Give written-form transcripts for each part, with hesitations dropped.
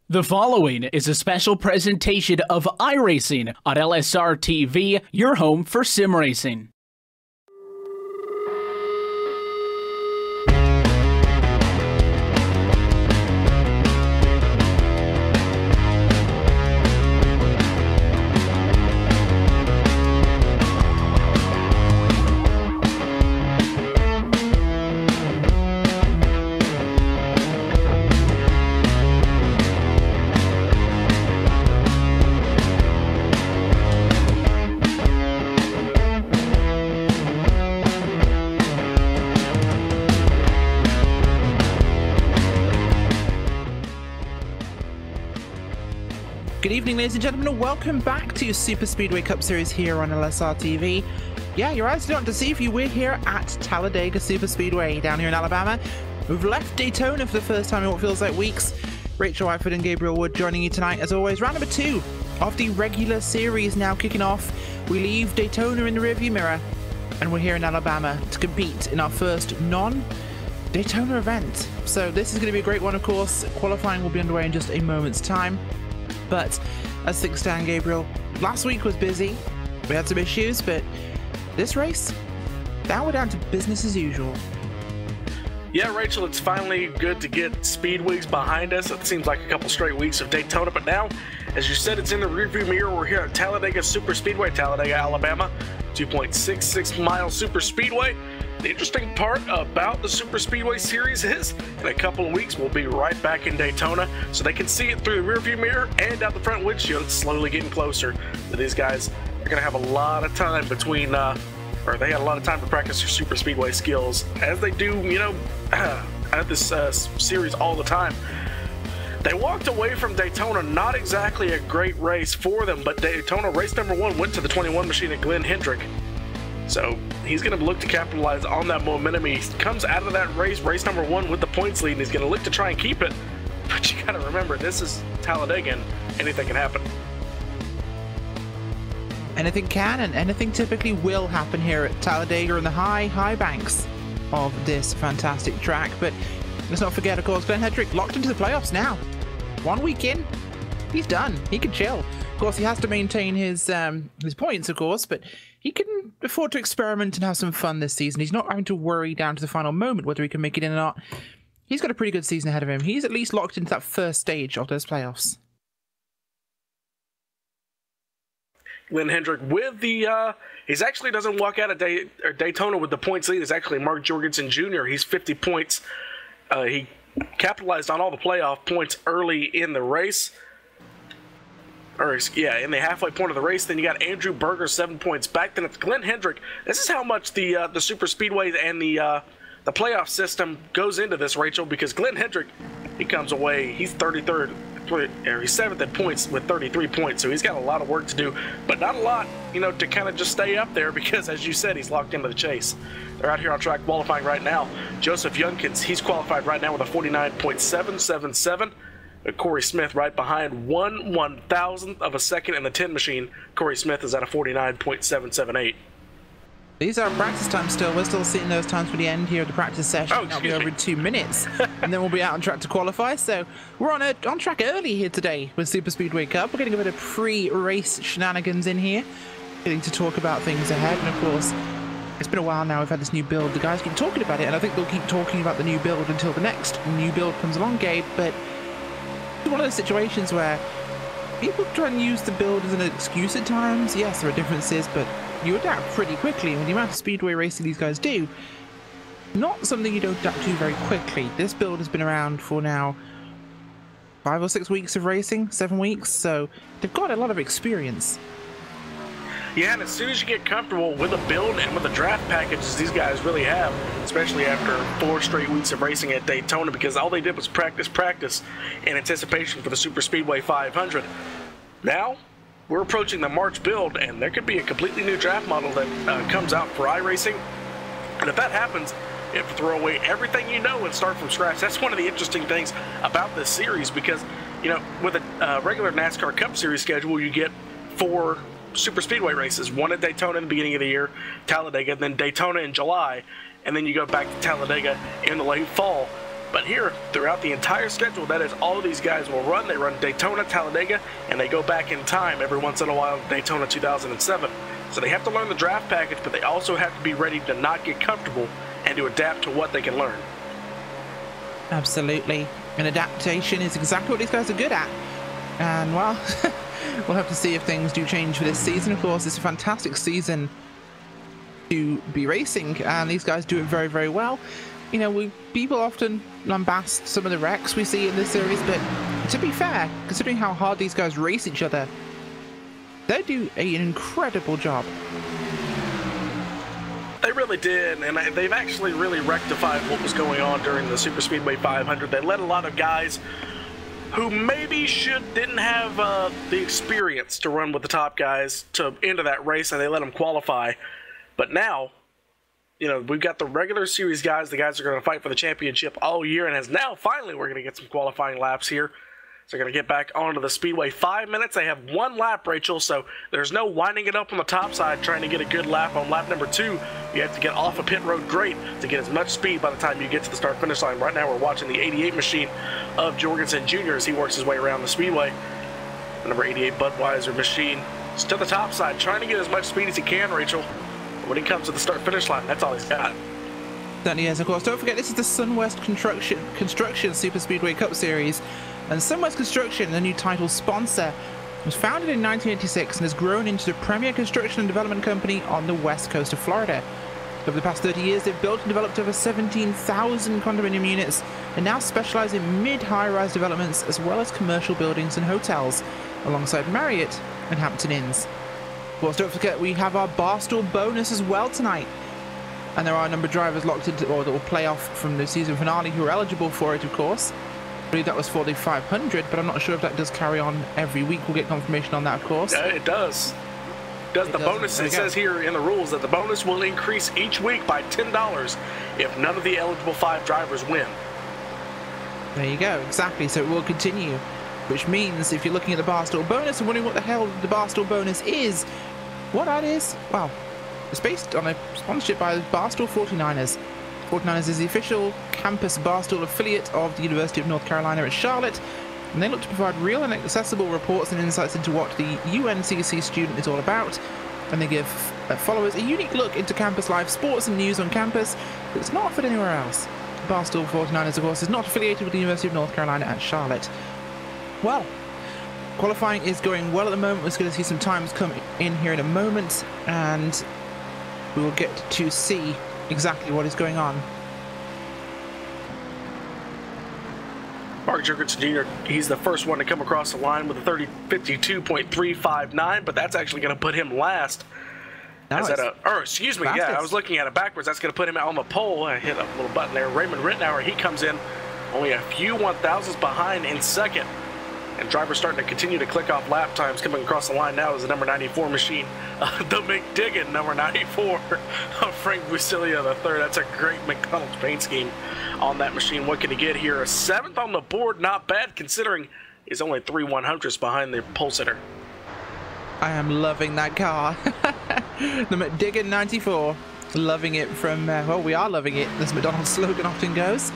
The following is a special presentation of iRacing on LSRTV, your home for sim racing. Good evening, ladies and gentlemen, and welcome back to Superspeedway Cup Series here on LSRTV. Yeah, your eyes do not deceive you. We're here at Talladega Superspeedway down here in Alabama. We've left Daytona for the first time in what feels like weeks. Rachel Whiteford and Gabriel Wood joining you tonight as always. Round number 2 of the regular series now kicking off. We leave Daytona in the rearview mirror and we're here in Alabama to compete in our first non-Daytona event. So this is going to be a great one, of course. Qualifying will be underway in just a moment's time. But as things stand, Gabriel, last week was busy. We had some issues, but this race, now we're down to business as usual. Yeah, Rachel, it's finally good to get speed weeks behind us. It seems like a couple straight weeks of Daytona, but now, as you said, it's in the rearview mirror. We're here at Talladega Superspeedway, Talladega, Alabama, 2.66 mile Superspeedway. The interesting part about the Superspeedway series is in a couple of weeks we'll be right back in Daytona, so they can see it through the rearview mirror and out the front windshield. It's slowly getting closer. So these guys are going to have a lot of time between, or they had a lot of time to practice their Superspeedway skills, as they do, you know, at this series all the time. They walked away from Daytona, not exactly a great race for them, but Daytona race number 1 went to the 21 machine at Glenn Hendrick. So he's going to look to capitalize on that momentum. He comes out of that race number 1 with the points lead, and he's going to look to try and keep it. But you got to remember, this is Talladega, and anything can happen. Anything can, and anything typically will happen here at Talladega in the high banks of this fantastic track. But let's not forget, of course, Glenn Hendrick locked into the playoffs now. 1 week in, he's done. He can chill. Of course, he has to maintain his points, of course, but he can afford to experiment and have some fun this season. He's not having to worry down to the final moment whether he can make it in or not. He's got a pretty good season ahead of him. He's at least locked into that first stage of those playoffs. Glenn Hendrick with the, he's actually doesn't walk out of Daytona with the points lead. It's actually Mark Jorgensen Jr. He's 50 points. He capitalized on all the playoff points early in the race. Or, yeah, in the halfway point of the race. Then you got Andrew Berger, 7 points back. Then it's Glenn Hendrick. This is how much the Super Speedway and the playoff system goes into this, Rachel, because Glenn Hendrick, he comes away, he's 33rd, or he's 7th in points with 33 points, so he's got a lot of work to do, but not a lot, you know, to kind of just stay up there, because as you said, he's locked into the chase. They're out here on track qualifying right now. Joseph Youngkins, he's qualified right now with a 49.777. Corey Smith right behind, 1/1000th of a second in the 10 machine. Corey Smith is at a 49.778. These are practice times still. We're still seeing those times for the end here of the practice session. Oh, that'll be over in 2 minutes. And then we'll be out on track to qualify. So we're on track early here today with Superspeedway Cup. We're getting a bit of pre-race shenanigans in here. Getting to talk about things ahead. And of course, it's been a while now we've had this new build. The guys keep talking about it, and I think they'll keep talking about the new build until the next new build comes along, Gabe. But it's one of those situations where people try and use the build as an excuse at times. Yes, there are differences, but you adapt pretty quickly. With the amount of speedway racing these guys do, not something you don't adapt to very quickly. This build has been around for now 5 or 6 weeks of racing, 7 weeks, so they've got a lot of experience. Yeah, and as soon as you get comfortable with the build and with the draft packages these guys really have, especially after 4 straight weeks of racing at Daytona, because all they did was practice in anticipation for the Superspeedway 500. Now, we're approaching the March build, and there could be a completely new draft model that comes out for iRacing. And if that happens, you have to throw away everything you know and start from scratch. That's one of the interesting things about this series, because, you know, with a regular NASCAR Cup Series schedule, you get 4 Superspeedway races, 1 at Daytona in the beginning of the year, Talladega, then Daytona in July, and then you go back to Talladega in the late fall. But here, throughout the entire schedule, that is all of these guys will run. They run Daytona, Talladega, and they go back in time every once in a while to Daytona 2007. So they have to learn the draft package, but they also have to be ready to not get comfortable and to adapt to what they can learn. Absolutely. And adaptation is exactly what these guys are good at. And, well, we'll have to see if things do change for this season. Of course, it's a fantastic season to be racing, and these guys do it very, very well. You know, people often lambast some of the wrecks we see in this series, but to be fair, considering how hard these guys race each other, they do an incredible job. They really did, and they've actually really rectified what was going on during the Superspeedway 500. They let a lot of guys who maybe didn't have the experience to run with the top guys to into that race, and they let them qualify. But now, you know, we've got the regular series guys, the guys that are going to fight for the championship all year, and as now finally we're going to get some qualifying laps here. So they're going to get back onto the speedway. 5 minutes. They have one lap, Rachel, so there's no winding it up on the top side trying to get a good lap on lap number 2. You have to get off a pit road great to get as much speed by the time you get to the start-finish line. Right now we're watching the 88 machine of Jorgensen Jr. as he works his way around the speedway. The number 88 Budweiser machine is to the top side, trying to get as much speed as he can, Rachel. But when he comes to the start-finish line, that's all he's got. Certainly is, of course. Don't forget, this is the Sunwest Construction Superspeedway Cup Series. And Sunwest Construction, the new title sponsor, was founded in 1986 and has grown into the premier construction and development company on the west coast of Florida. Over the past 30 years, they've built and developed over 17,000 condominium units and now specialize in mid-high-rise developments as well as commercial buildings and hotels, alongside Marriott and Hampton Inns. Of course, don't forget we have our Barstool bonus as well tonight. And there are a number of drivers locked into, or that will play off from the season finale who are eligible for it, of course. I believe that was for the 500, but I'm not sure if that does carry on every week. We'll get confirmation on that, of course. Yeah, it does. The bonus, it says here in the rules that the bonus will increase each week by $10 if none of the eligible 5 drivers win. There you go, exactly. So it will continue, which means if you're looking at the Barstool bonus and wondering what the hell the Barstool bonus is, what that is, well, it's based on a sponsorship by the Barstool 49ers. 49ers is the official campus Barstool affiliate of the University of North Carolina at Charlotte, and they look to provide real and accessible reports and insights into what the UNCC student is all about, and they give followers a unique look into campus life, sports and news on campus that's not offered anywhere else. Barstool 49ers, of course, is not affiliated with the University of North Carolina at Charlotte. Well, qualifying is going well at the moment. We're going to see some times come in here in a moment, and we will get to see exactly what is going on. Mark Jorgensen Jr., he's the first one to come across the line with a 52.359, but that's actually going to put him last. Nice. Excuse me, yeah, I was looking at it backwards. That's going to put him on the pole. I hit a little button there. Raymond Rittenauer, he comes in only a few 1,000s behind in second. And drivers starting to continue to click off lap times. Coming across the line now is the number 94 machine, the McDiggin, number 94, Frank Busilia III. That's a great McDonald's paint scheme on that machine. What can he get here? A 7th on the board, not bad considering he's only 3 100ths behind the pole sitter. I am loving that car. The McDiggin 94. Loving it from, well, we are loving it, as McDonald's slogan often goes.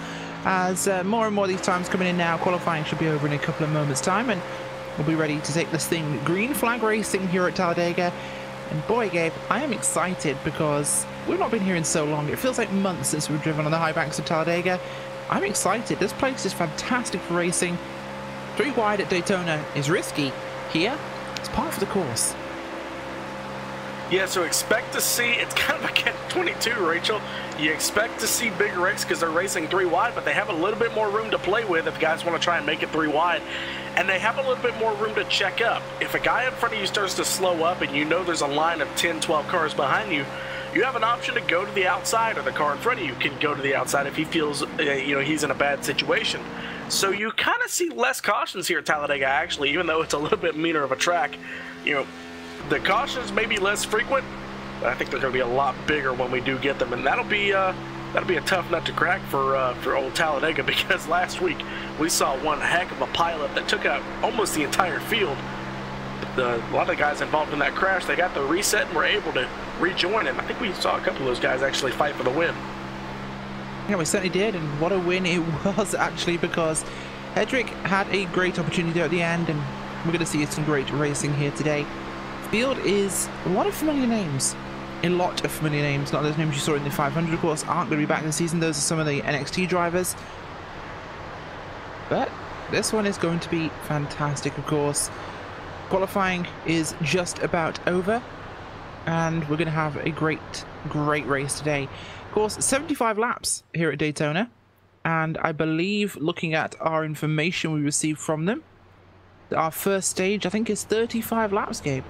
As more and more of these times coming in now, qualifying should be over in a couple of moments' time, and we'll be ready to take this thing green flag racing here at Talladega. And boy, Gabe, I am excited because we've not been here in so long. It feels like months since we've driven on the high banks of Talladega. I'm excited. This place is fantastic for racing. 3 wide at Daytona is risky. Here, it's part of the course. Yeah, so expect to see, it's kind of a catch-22, Rachel. You expect to see bigger wrecks because they're racing 3 wide, but they have a little bit more room to play with if guys want to try and make it 3 wide. And they have a little bit more room to check up. If a guy in front of you starts to slow up and you know there's a line of 10, 12 cars behind you, you have an option to go to the outside, or the car in front of you can go to the outside if he feels, he's in a bad situation. So you kind of see less cautions here at Talladega, actually, even though it's a little bit meaner of a track. The cautions may be less frequent, but I think they're going to be a lot bigger when we do get them, and that'll be a tough nut to crack for old Talladega, because last week we saw one heck of a pileup that took out almost the entire field. A lot of the guys involved in that crash, they got the reset and were able to rejoin, and I think we saw a couple of those guys actually fight for the win. Yeah, we certainly did, and what a win it was actually, because Hedrick had a great opportunity there at the end, and we're going to see some great racing here today. Field is a lot of familiar names. A lot of familiar names. Not those names you saw in the 500, of course, aren't going to be back this season. Those are some of the NXT drivers. But this one is going to be fantastic, of course. Qualifying is just about over, and we're going to have a great race today. Of course, 75 laps here at Daytona, and I believe, looking at our information we received from them, our first stage, I think, is 35 laps, Gabe.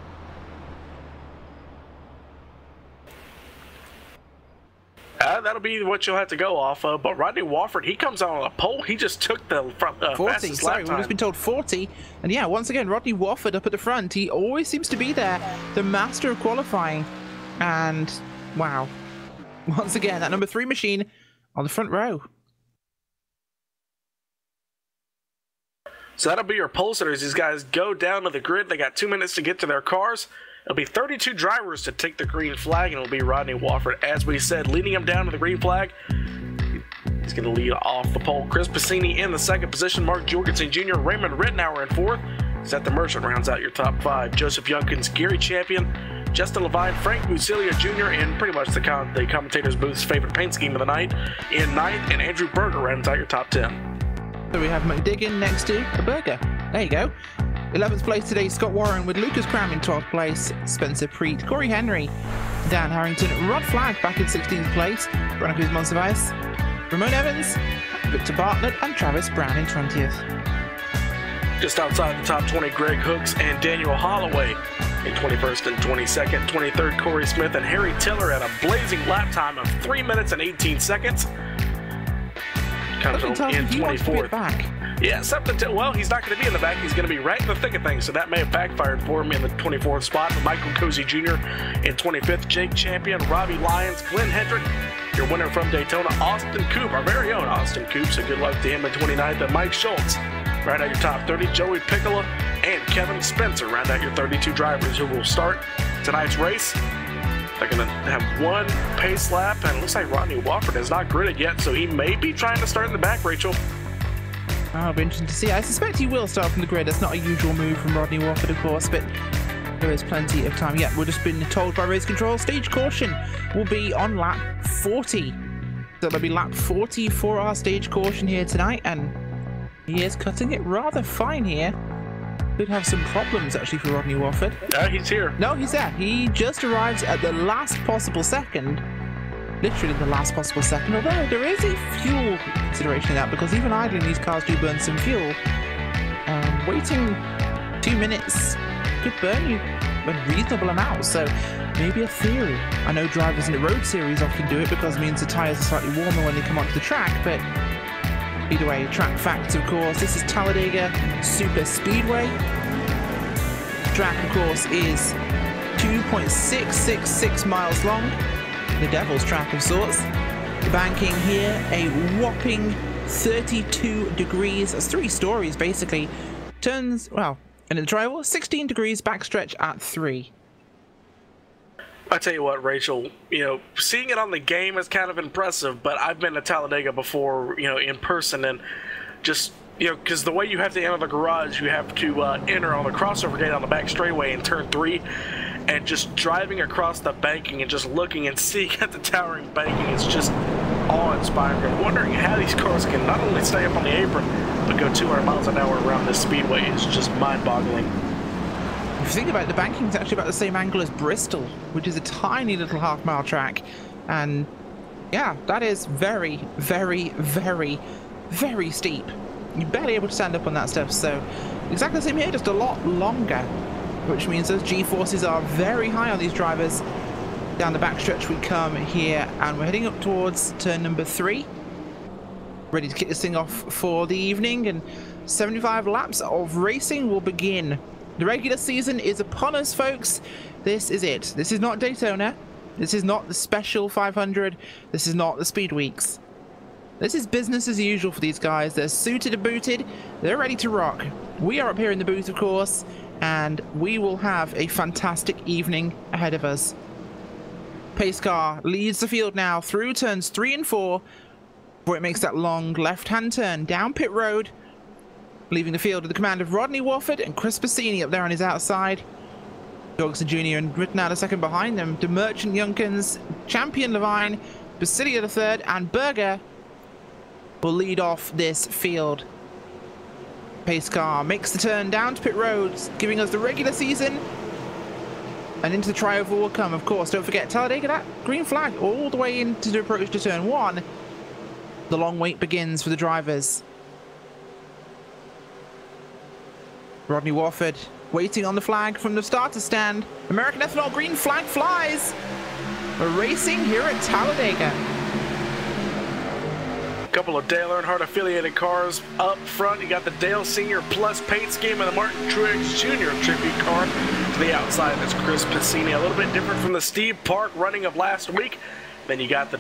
That'll be what you'll have to go off of. But Rodney Wofford, he comes out on a pole. He just took the 40. fastest Sorry, lap time. we've just been told 40. And yeah, once again, Rodney Wofford up at the front. He always seems to be there, the master of qualifying. And wow, once again, that number 3 machine on the front row. So that'll be your pole sitters. These guys go down to the grid. They got 2 minutes to get to their cars. It'll be 32 drivers to take the green flag, and it'll be Rodney Wofford, as we said, leading him down to the green flag. He's going to lead off the pole. Chris Passini in the 2nd position. Mark Jorgensen Jr., Raymond Rittenauer in 4th. Seth Merchant rounds out your top 5. Joseph Youngkins, Gary Champion, Justin Levine, Frank Musilia Jr., and pretty much the commentator's booth's favorite paint scheme of the night in 9th, and Andrew Berger rounds out your top 10. So we have McDiggin next to a Berger. There you go. 11th place today, Scott Warren, with Lucas Cram in 12th place, Spencer Preet, Corey Henry, Dan Harrington, Rod Flagg back in 16th place, Brannacus Monsivais, Ramon Evans, Victor Bartlett, and Travis Brown in 20th. Just outside the top 20, Greg Hooks and Daniel Holloway in 21st and 22nd. 23rd, Corey Smith and Harry Tiller at a blazing lap time of 3 minutes and 18 seconds. Comes in 24th. Back. Yeah, something to, well, he's not going to be in the back. He's going to be right in the thick of things, so that may have backfired for him in the 24th spot. Michael Cozy Jr. in 25th, Jake Champion, Robbie Lyons, Glenn Hendrick, your winner from Daytona, Austin Coop, our very own Austin Coop, so good luck to him in 29th, and Mike Schultz, round out your top 30, Joey Piccola, and Kevin Spencer, round out your 32 drivers who will start tonight's race. They're going to have one pace lap, and it looks like Rodney Wofford has not gridded yet, so he may be trying to start in the back, Rachel. Oh, it'll be interesting to see. I suspect he will start from the grid. That's not a usual move from Rodney Wofford, of course, but there is plenty of time. Yeah, we've just been told by race control, stage caution will be on lap 40. So there'll be lap 40 for our stage caution here tonight, and he is cutting it rather fine here. Could have some problems, actually, for Rodney Wofford. He's here. No, he's there. He just arrives at the last possible second. Literally the last possible second, although there is a fuel consideration in that, because even idling these cars do burn some fuel. Waiting 2 minutes could burn you a reasonable amount, so maybe a theory. I know drivers in the road series often do it because it means the tyres are slightly warmer when they come onto the track, but either way, track facts, of course. This is Talladega Superspeedway. Track, of course, is 2.666 miles long. The devil's track of sorts. The banking here, a whopping 32 degrees. That's 3 stories, basically. Turns, well, and in the driveway, 16 degrees, backstretch at 3. I tell you what, Rachel, you know, seeing it on the game is kind of impressive, but I've been to Talladega before, you know, in person, and just, you know, because the way you have to enter the garage, you have to enter on the crossover gate on the back straightaway in turn 3, and just driving across the banking and just looking and seeing at the towering banking is just awe-inspiring. I'm wondering how these cars can not only stay up on the apron, but go 200 miles an hour around this speedway. It's just mind-boggling. If you think about it, the banking is actually about the same angle as Bristol, which is a tiny little half-mile track. And yeah, that is very, very, very, very steep. You're barely able to stand up on that stuff. So exactly the same here, just a lot longer, which means those G-forces are very high on these drivers. Down the backstretch we come here, and we're heading up towards turn number 3. Ready to kick this thing off for the evening, and 75 laps of racing will begin. The regular season is upon us, folks. This is it. This is not Daytona. This is not the special 500. This is not the Speed Weeks. This is business as usual for these guys. They're suited and booted. They're ready to rock. We are up here in the booth, of course, and we will have a fantastic evening ahead of us. Pace car leads the field now through turns 3 and 4. before it makes that long left-hand turn down pit road, leaving the field with the command of Rodney Wofford and Chris Bassini up there on his outside. Jorgensen Jr. and Rittenhouse a second behind them. De Merchant Junkins, Champion Levine, Basilia the third, and Berger will lead off this field. Pace car makes the turn down to pit roads, giving us the regular season. And into the tri-oval will come, of course. Don't forget, Talladega, that green flag all the way into the approach to turn one. The long wait begins for the drivers. Rodney Wofford waiting on the flag from the starter stand. American Ethanol green flag flies. We're racing here at Talladega. A couple of Dale Earnhardt affiliated cars up front. You got the Dale Sr. plus paint scheme and the Martin Truex Jr. tribute car. To the outside, that's Chris Bassini. A little bit different from the Steve Park running of last week. Then you got the,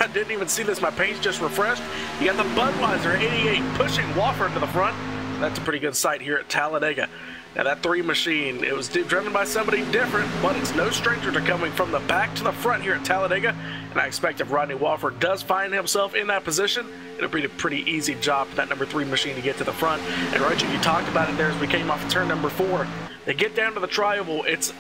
I didn't even see this, my paint's just refreshed. You got the Budweiser 88 pushing Wofford to the front. That's a pretty good sight here at Talladega. Now that 3 machine, it was driven by somebody different, but it's no stranger to coming from the back to the front here at Talladega. And I expect if Rodney Wofford does find himself in that position, it'll be a pretty easy job for that number 3 machine to get to the front. And Rachel, you talked about it there as we came off of turn number 4. They get down to the tri-oval, it's,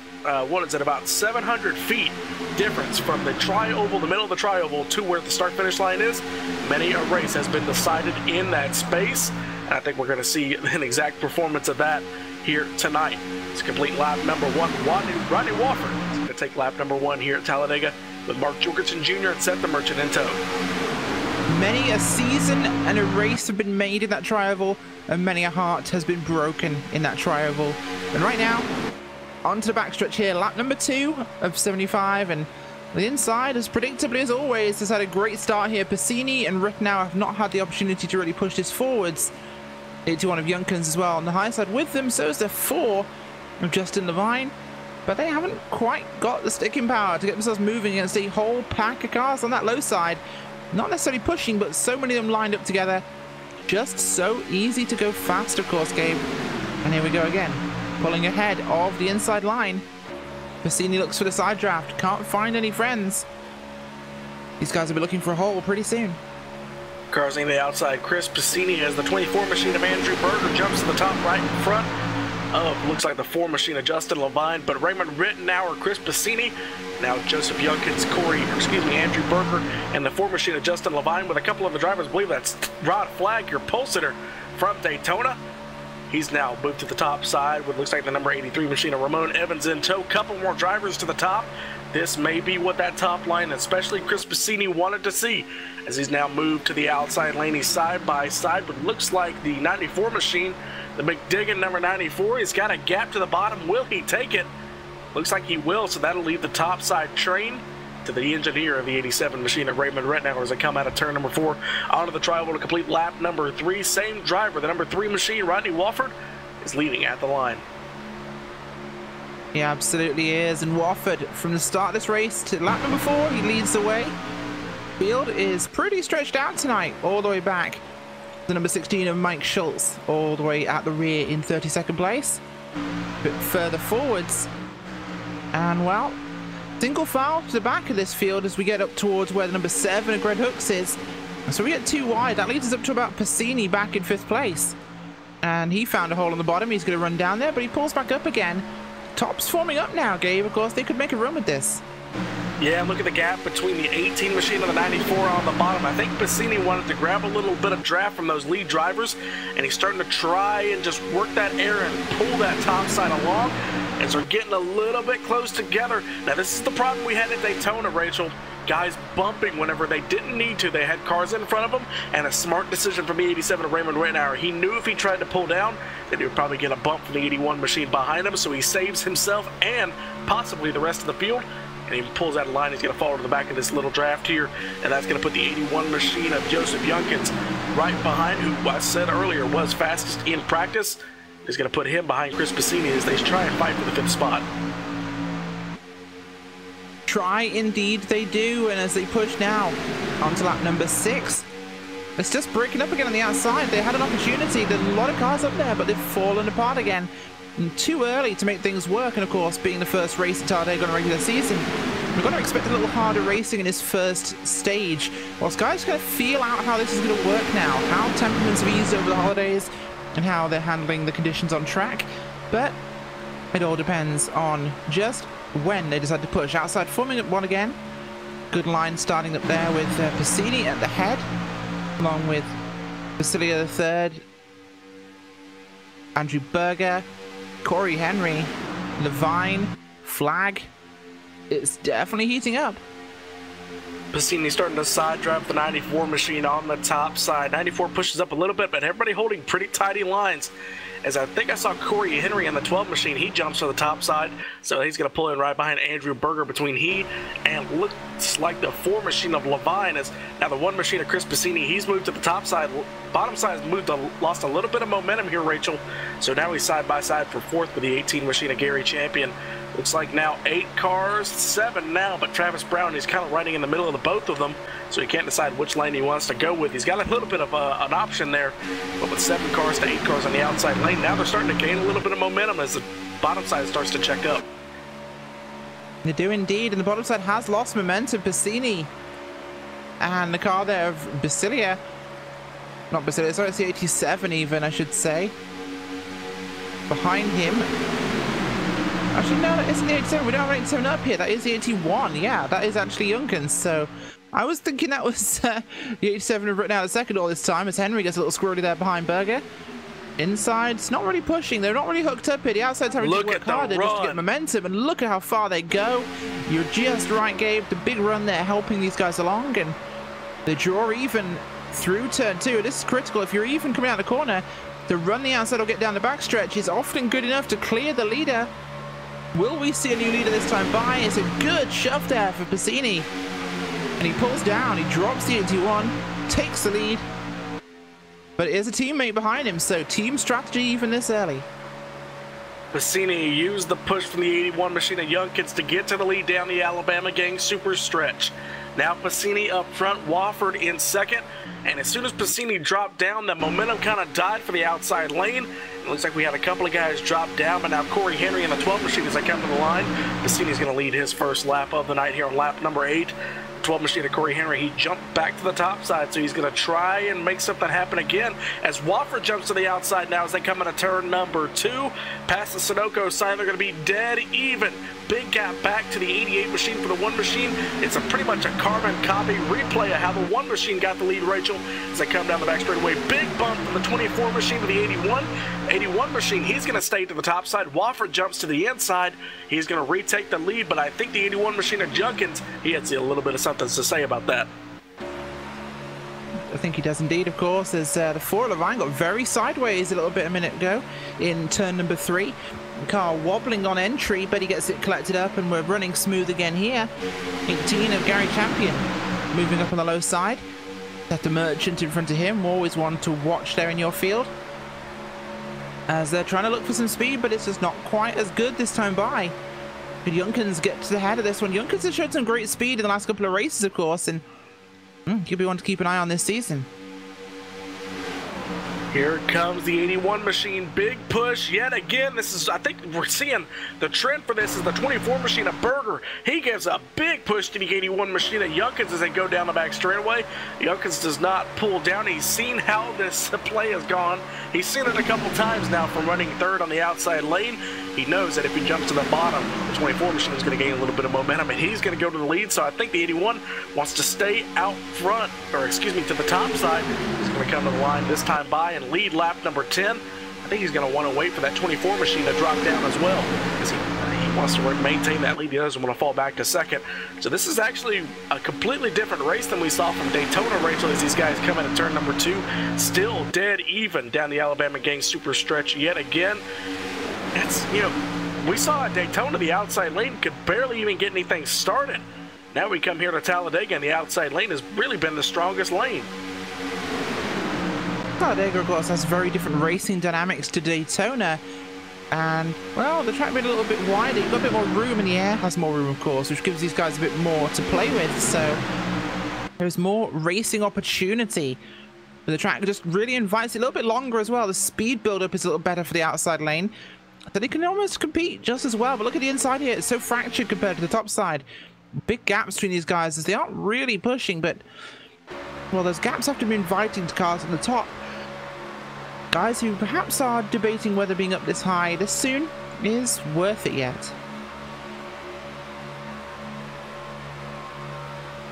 what is it, about 700 feet difference from the tri-oval, the middle of the tri-oval, to where the start-finish line is. Many a race has been decided in that space. And I think we're going to see an exact performance of that here tonight. It's complete lap number 1. Rodney Wofford is going to take lap number 1 here at Talladega with Mark Jorgensen Jr. and Seth the Merchant in tow. Many a season and a race have been made in that tri-oval, and many a heart has been broken in that tri-oval. And right now, onto the backstretch here, lap number 2 of 75, and the inside, as predictably as always, has had a great start here. Bassini and Rittenhouse have not had the opportunity to really push this forwards. 81 of Junkins as well on the high side with them, so is the 4 of Justin Levine. But they haven't quite got the sticking power to get themselves moving against a whole pack of cars on that low side. Not necessarily pushing, but so many of them lined up together. Just so easy to go fast, of course, Gabe. And here we go again, pulling ahead of the inside line. Bassini looks for the side draft, can't find any friends. These guys will be looking for a hole pretty soon. Cars in the outside, Chris Bassini as the 24 machine of Andrew Berger jumps to the top right in front of, looks like the 4 machine of Justin Levine, but Raymond Rittenauer, Chris Bassini, now Joseph Junkins, Andrew Berger, and the 4 machine of Justin Levine with a couple of the drivers. I believe that's Rod Flagg, your pole sitter from Daytona. He's now moved to the top side with, looks like, the number 83 machine of Ramon Evans in tow. Couple more drivers to the top. This may be what that top line, especially Chris Bassini, wanted to see, as he's now moved to the outside lane. He's side by side, but looks like the 94 machine, the McDigan number 94, he's got a gap to the bottom. Will he take it? Looks like he will, so that'll leave the top side train to the engineer of the 87 machine of Raymond Rittenauer as they come out of turn number 4 onto the tri-oval to complete lap number 3. Same driver, the number 3 machine, Rodney Wofford, is leading at the line. He absolutely is, and Wofford, from the start of this race to lap number 4, he leads the way. Field is pretty stretched out tonight, all the way back. The number 16 of Mike Schultz, all the way at the rear in 32nd place. A bit further forwards. And, well, single file to the back of this field as we get up towards where the number 7 of Greg Hooks is. So we get 2 wide. That leads us up to about Bassini back in 5th place. And he found a hole on the bottom. He's going to run down there, but he pulls back up again. Top's forming up now, Gabe. Of course, they could make a run with this. Yeah, look at the gap between the 18 machine and the 94 on the bottom. I think Bassini wanted to grab a little bit of draft from those lead drivers, and he's starting to try and just work that air and pull that top side along as they're getting a little bit close together. Now, this is the problem we had at Daytona, Rachel. Guys bumping whenever they didn't need to. They had cars in front of them, and a smart decision from the 87 of Raymond Rittenauer. He knew if he tried to pull down, that he would probably get a bump from the 81 machine behind him, so he saves himself and possibly the rest of the field. And he pulls out a line. He's going to fall to the back of this little draft here, and that's going to put the 81 machine of Joseph Junkins right behind, who I said earlier was fastest in practice. He's going to put him behind Chris Bassini as they try and fight for the 5th spot. Try indeed they do, and as they push now onto lap number 6, it's just breaking up again on the outside. They had an opportunity. There's a lot of cars up there, but they've fallen apart again. And too early to make things work, and of course, being the first race at Talladega on a regular season, We're going to expect a little harder racing in his first stage. Whilst guys going to feel out how this is going to work now, how temperaments have eased over the holidays, and how they're handling the conditions on track. But it all depends on just when they decide to push. Outside forming up one again. Good line starting up there with Piscini at the head, along with Basilia the third, Andrew Berger, Corey Henry, Levine, Flag. It's definitely heating up. Piscini starting to side drive the 94 machine on the top side. 94 pushes up a little bit, but everybody holding pretty tidy lines. As I think I saw Corey Henry on the 12 machine, he jumps to the top side, so he's going to pull in right behind Andrew Berger between he and looks like the 4 machine of Levine. As now the 1 machine of Chris Piscini, he's moved to the top side. Bottom side has moved, lost a little bit of momentum here, Rachel. So now he's side by side for 4th with the 18 machine of Gary Champion. Looks like now 8 cars, 7 now, but Travis Brown, he's kind of riding in the middle of the both of them, so he can't decide which lane he wants to go with. He's got a little bit of an option there, but with 7 cars to 8 cars on the outside lane, now they're starting to gain a little bit of momentum as the bottom side starts to check up. They do indeed, and the bottom side has lost momentum. Piscini and the car there of Basilia, not Basilia, sorry, it's the 87 even, I should say. Behind him, actually, no, that isn't the 87. We don't have 87 up here. That is the 81. Yeah, that is actually Junkins. So I was thinking that was the 87 have written out a second all this time as Henry gets a little squirrely there behind Berger. Inside, it's not really pushing. They're not really hooked up here. The outside's having to work harder just to get momentum. And look at how far they go. You're just right, Gabe. The big run there helping these guys along. And the draw even through turn 2. This is critical. If you're even coming out the corner, the run the outside or get down the backstretch is often good enough to clear the leader. Will we see a new leader this time by? It's a good shove there for Piscini. And he pulls down, he drops the 81, takes the lead. But it is a teammate behind him, so team strategy even this early. Piscini used the push from the 81 machine of Junkins to get to the lead down the Alabama gang super stretch. Now Piscini up front, Wofford in second, and as soon as Piscini dropped down, the momentum kind of died for the outside lane. It looks like we had a couple of guys drop down, but now Corey Henry in the 12 machine as they come to the line. Piscini's going to lead his first lap of the night here on lap number 8. 12 machine of Corey Henry, he jumped back to the top side, so he's going to try and make something happen again as Wofford jumps to the outside now as they come into turn number 2. Past the Sunoco side, they're going to be dead even. Big gap back to the 88 machine for the 1 machine. It's pretty much a carbon copy replay of how the 1 machine got the lead, Rachel, as they come down the back straightaway. Big bump from the 24 machine to the 81. 81 machine, he's going to stay to the top side. Wofford jumps to the inside. He's going to retake the lead, but I think the 81 machine of Junkins, he has a little bit of something to say about that. I think he does indeed, of course, as the 4 Levine got very sideways a little bit a minute ago in turn number 3. The car wobbling on entry, but he gets it collected up and we're running smooth again here. 18 of Gary Champion moving up on the low side. Got the Merchant in front of him, always one to watch there in your field, as they're trying to look for some speed, but it's just not quite as good this time by. Could Junkins get to the head of this one? Junkins has showed some great speed in the last couple of races, of course, and could be one to keep an eye on this season. Here comes the 81 machine, big push yet again. This is, I think we're seeing the trend for this is the 24 machine of Berger. He gives a big push to the 81 machine of Junkins as they go down the back straightaway. Junkins does not pull down. He's seen how this play has gone. He's seen it a couple times now from running third on the outside lane. He knows that if he jumps to the bottom, the 24 machine is going to gain a little bit of momentum, and he's going to go to the lead. So I think the 81 wants to stay out front, or excuse me, to the top side. He's going to come to the line this time by and lead lap number 10. I think he's going to want to wait for that 24 machine to drop down as well, because he wants to maintain that lead. He doesn't want to fall back to second. So this is actually a completely different race than we saw from Daytona, Rachel, as these guys come in at turn number 2. Still dead even down the Alabama gang super stretch yet again. It's, you know, we saw at Daytona the outside lane could barely even get anything started. Now we come here to Talladega and the outside lane has really been the strongest lane. Talladega, of course, has very different racing dynamics to Daytona. And, well, the track made a little bit wider. You've got a bit more room, and the air has more room, of course, which gives these guys a bit more to play with. So there's more racing opportunity. But the track just really invites it a little bit longer as well. The speed build-up is a little better for the outside lane. So they can almost compete just as well. But look at the inside here. It's so fractured compared to the top side. big gaps between these guys as they aren't really pushing, but, well, those gaps have to be inviting to cars on the top. Guys who perhaps are debating whether being up this high this soon is worth it yet.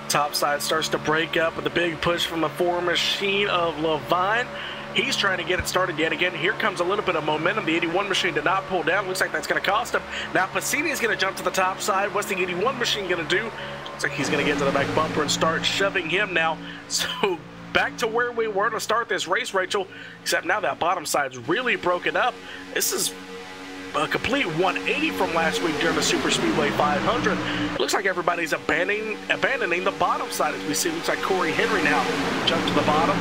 Top side starts to break up with a big push from the 4 machine of Levine. He's trying to get it started yet again. Here comes a little bit of momentum. The 81 machine did not pull down. Looks like that's going to cost him. Now Passini's going to jump to the top side. What's the 81 machine going to do? Looks like he's going to get to the back bumper and start shoving him now. So back to where we were to start this race, Rachel, except now that bottom side's really broken up. This is a complete 180 from last week during the Superspeedway 500. It looks like everybody's abandoning the bottom side as we see. It looks like Corey Henry now jumped to the bottom.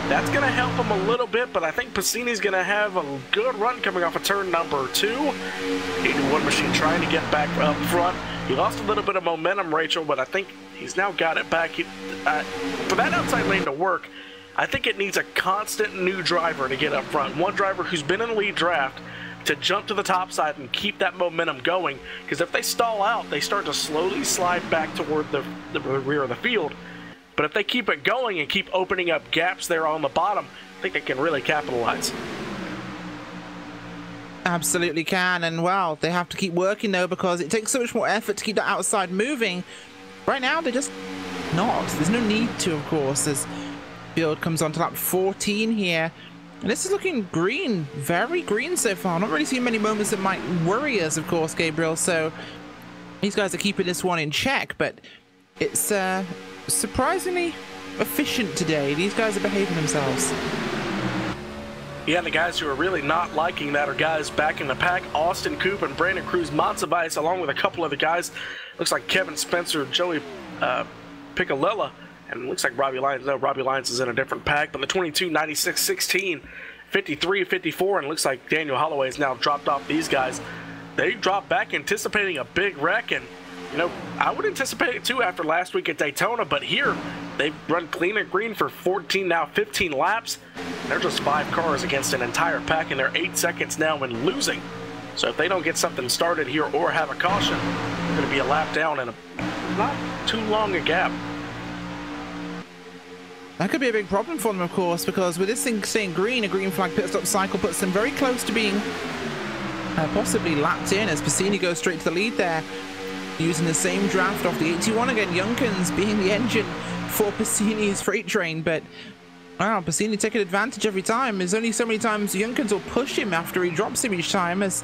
That's going to help him a little bit, but I think Passini's going to have a good run coming off of turn number 2. 81 machine trying to get back up front. He lost a little bit of momentum, Rachel, but I think he's now got it back. For that outside lane to work, I think it needs a constant new driver to get up front. One driver who's been in the lead draft to jump to the top side and keep that momentum going, because if they stall out, they start to slowly slide back toward the rear of the field. But if they keep it going and keep opening up gaps there on the bottom, I think they can really capitalize. Absolutely can, and well, they have to keep working though, because it takes so much more effort to keep that outside moving. Right now, they're just not. There's no need to, of course, as field comes on to lap 14 here. And this is looking green, very green so far. Not really seeing many moments that might worry us, of course, Gabriel. So these guys are keeping this one in check, but it's surprisingly efficient today. These guys are behaving themselves. Yeah, and the guys who are really not liking that are guys back in the pack. Austin Coop and Brandon Cruz Montsevice, along with a couple other guys. Looks like Kevin Spencer, Joey Piccolella, and it looks like Robbie Lyons. No, Robbie Lyons is in a different pack, but the 22, 96, 16, 53, 54, and it looks like Daniel Holloway has now dropped off these guys. They dropped back anticipating a big wreck, and you know, I would anticipate it too after last week at Daytona, but here they've run clean and green for 14, now 15 laps. They're just 5 cars against an entire pack, and they're 8 seconds now and losing. So if they don't get something started here or have a caution, they're going to be a lap down and not too long a gap. That could be a big problem for them, of course, because with this thing staying green, a green flag pit stop cycle puts them very close to being possibly lapped in as Passini goes straight to the lead there. Using the same draft off the 81 again, Junkins being the engine for Passini's freight train, but wow, Passini taking advantage every time. There's only so many times Junkins will push him after he drops him each time as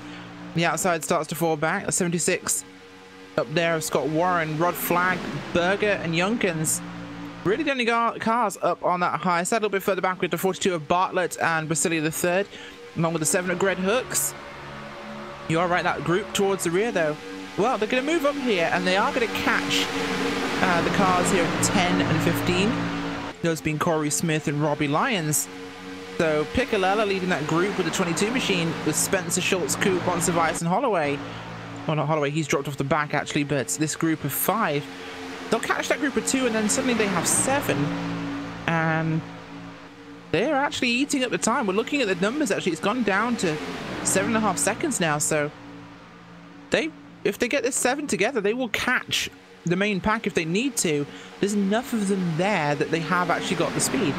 the outside starts to fall back. The 76 up there of Scott Warren, Rod Flagg, Berger, and Junkins. Really the only cars up on that high side. A little bit further back with the 42 of Bartlett and Basilia the third, along with the 7 of Greg Hooks. You are right, that group towards the rear though. Well, they're going to move up here, and they are going to catch the cars here at 10 and 15. Those being Corey Smith and Robbie Lyons. So Piccolella leading that group with the 22 machine with Spencer, Schultz, Coop, Montsevice, and Holloway. Well, not Holloway, he's dropped off the back actually, but this group of 5. They'll catch that group of 2, and then suddenly they have 7. And they're actually eating up the time. We're looking at the numbers actually. It's gone down to 7.5 seconds now, so if they get this 7 together, they will catch the main pack if they need to. There's enough of them there that they have actually got the speed.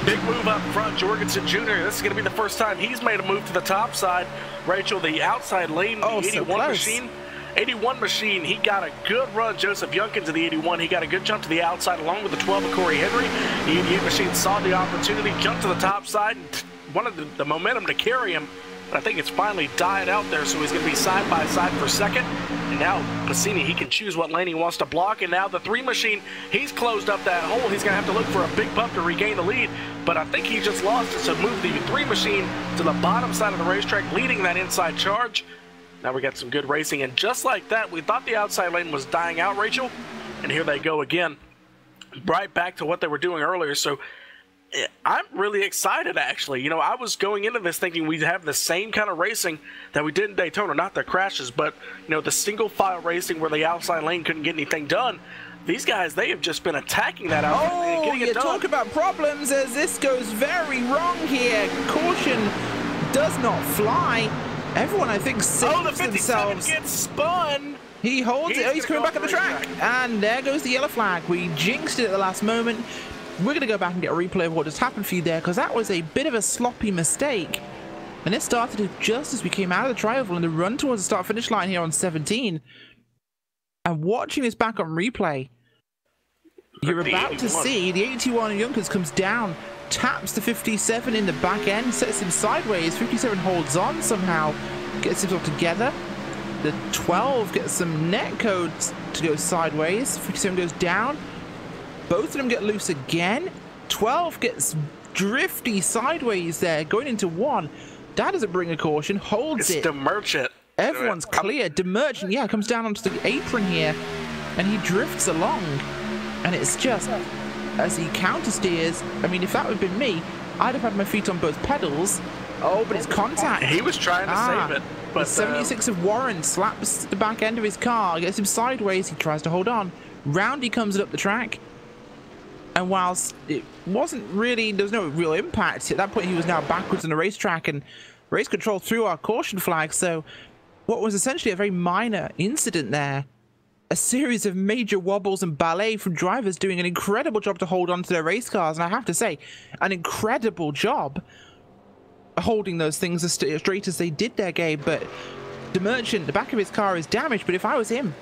Big move up front, Jorgensen Jr. This is going to be the first time he's made a move to the top side. Rachel, the outside lane, the 81 machine. 81 machine, he got a good run. Joseph Junkins to the 81. He got a good jump to the outside along with the 12 of Corey Henry. The 88 machine saw the opportunity, jumped to the top side, and wanted the momentum to carry him. But I think it's finally died out there, so he's going to be side by side for second. And now Passini, he can choose what lane he wants to block. And now the 3 machine, he's closed up that hole. He's going to have to look for a big bump to regain the lead. But I think he just lost it, so move the 3 machine to the bottom side of the racetrack, leading that inside charge. Now we got some good racing. And just like that, we thought the outside lane was dying out, Rachel. And here they go again, right back to what they were doing earlier. So I'm really excited, actually. You know, I was going into this thinking we'd have the same kind of racing that we did in Daytona, not the crashes, but, you know, the single file racing where the outside lane couldn't get anything done. These guys, they have just been attacking that outside lane and getting it done. Talk about problems as this goes very wrong here. Caution does not fly. Everyone, I think, saves themselves. The 57 gets spun. He holds it. Oh, he's coming back on the track. And there goes the yellow flag. We jinxed it at the last moment. We're going to go back and get a replay of what just happened for you there, because that was a bit of a sloppy mistake. And it started just as we came out of the tri-oval and the run towards the start-finish line here on 17. And watching this back on replay, you're about to see the 81 Junkers comes down, taps the 57 in the back end, sets him sideways. 57 holds on somehow, gets himself together. The 12 gets some net codes to go sideways. 57 goes down. Both of them get loose again. 12 gets drifty sideways there, going into one. That doesn't bring a caution, holds it. It's the merchant. Everyone's clear. The merchant, yeah, comes down onto the apron here, and he drifts along. And it's just, as he counter steers, I mean, if that would have been me, I'd have had my feet on both pedals. Oh, but it's contact. He was trying to save it. But the 76 of Warren slaps the back end of his car, gets him sideways, he tries to hold on. Round he comes up the track. And whilst it wasn't really, there was no real impact, at that point he was now backwards on the racetrack and race control threw our caution flag. So what was essentially a very minor incident there, a series of major wobbles and ballet from drivers doing an incredible job to hold on to their race cars. And I have to say, an incredible job holding those things as straight as they did there, Gabe. But the merchant, the back of his car is damaged, but if I was him,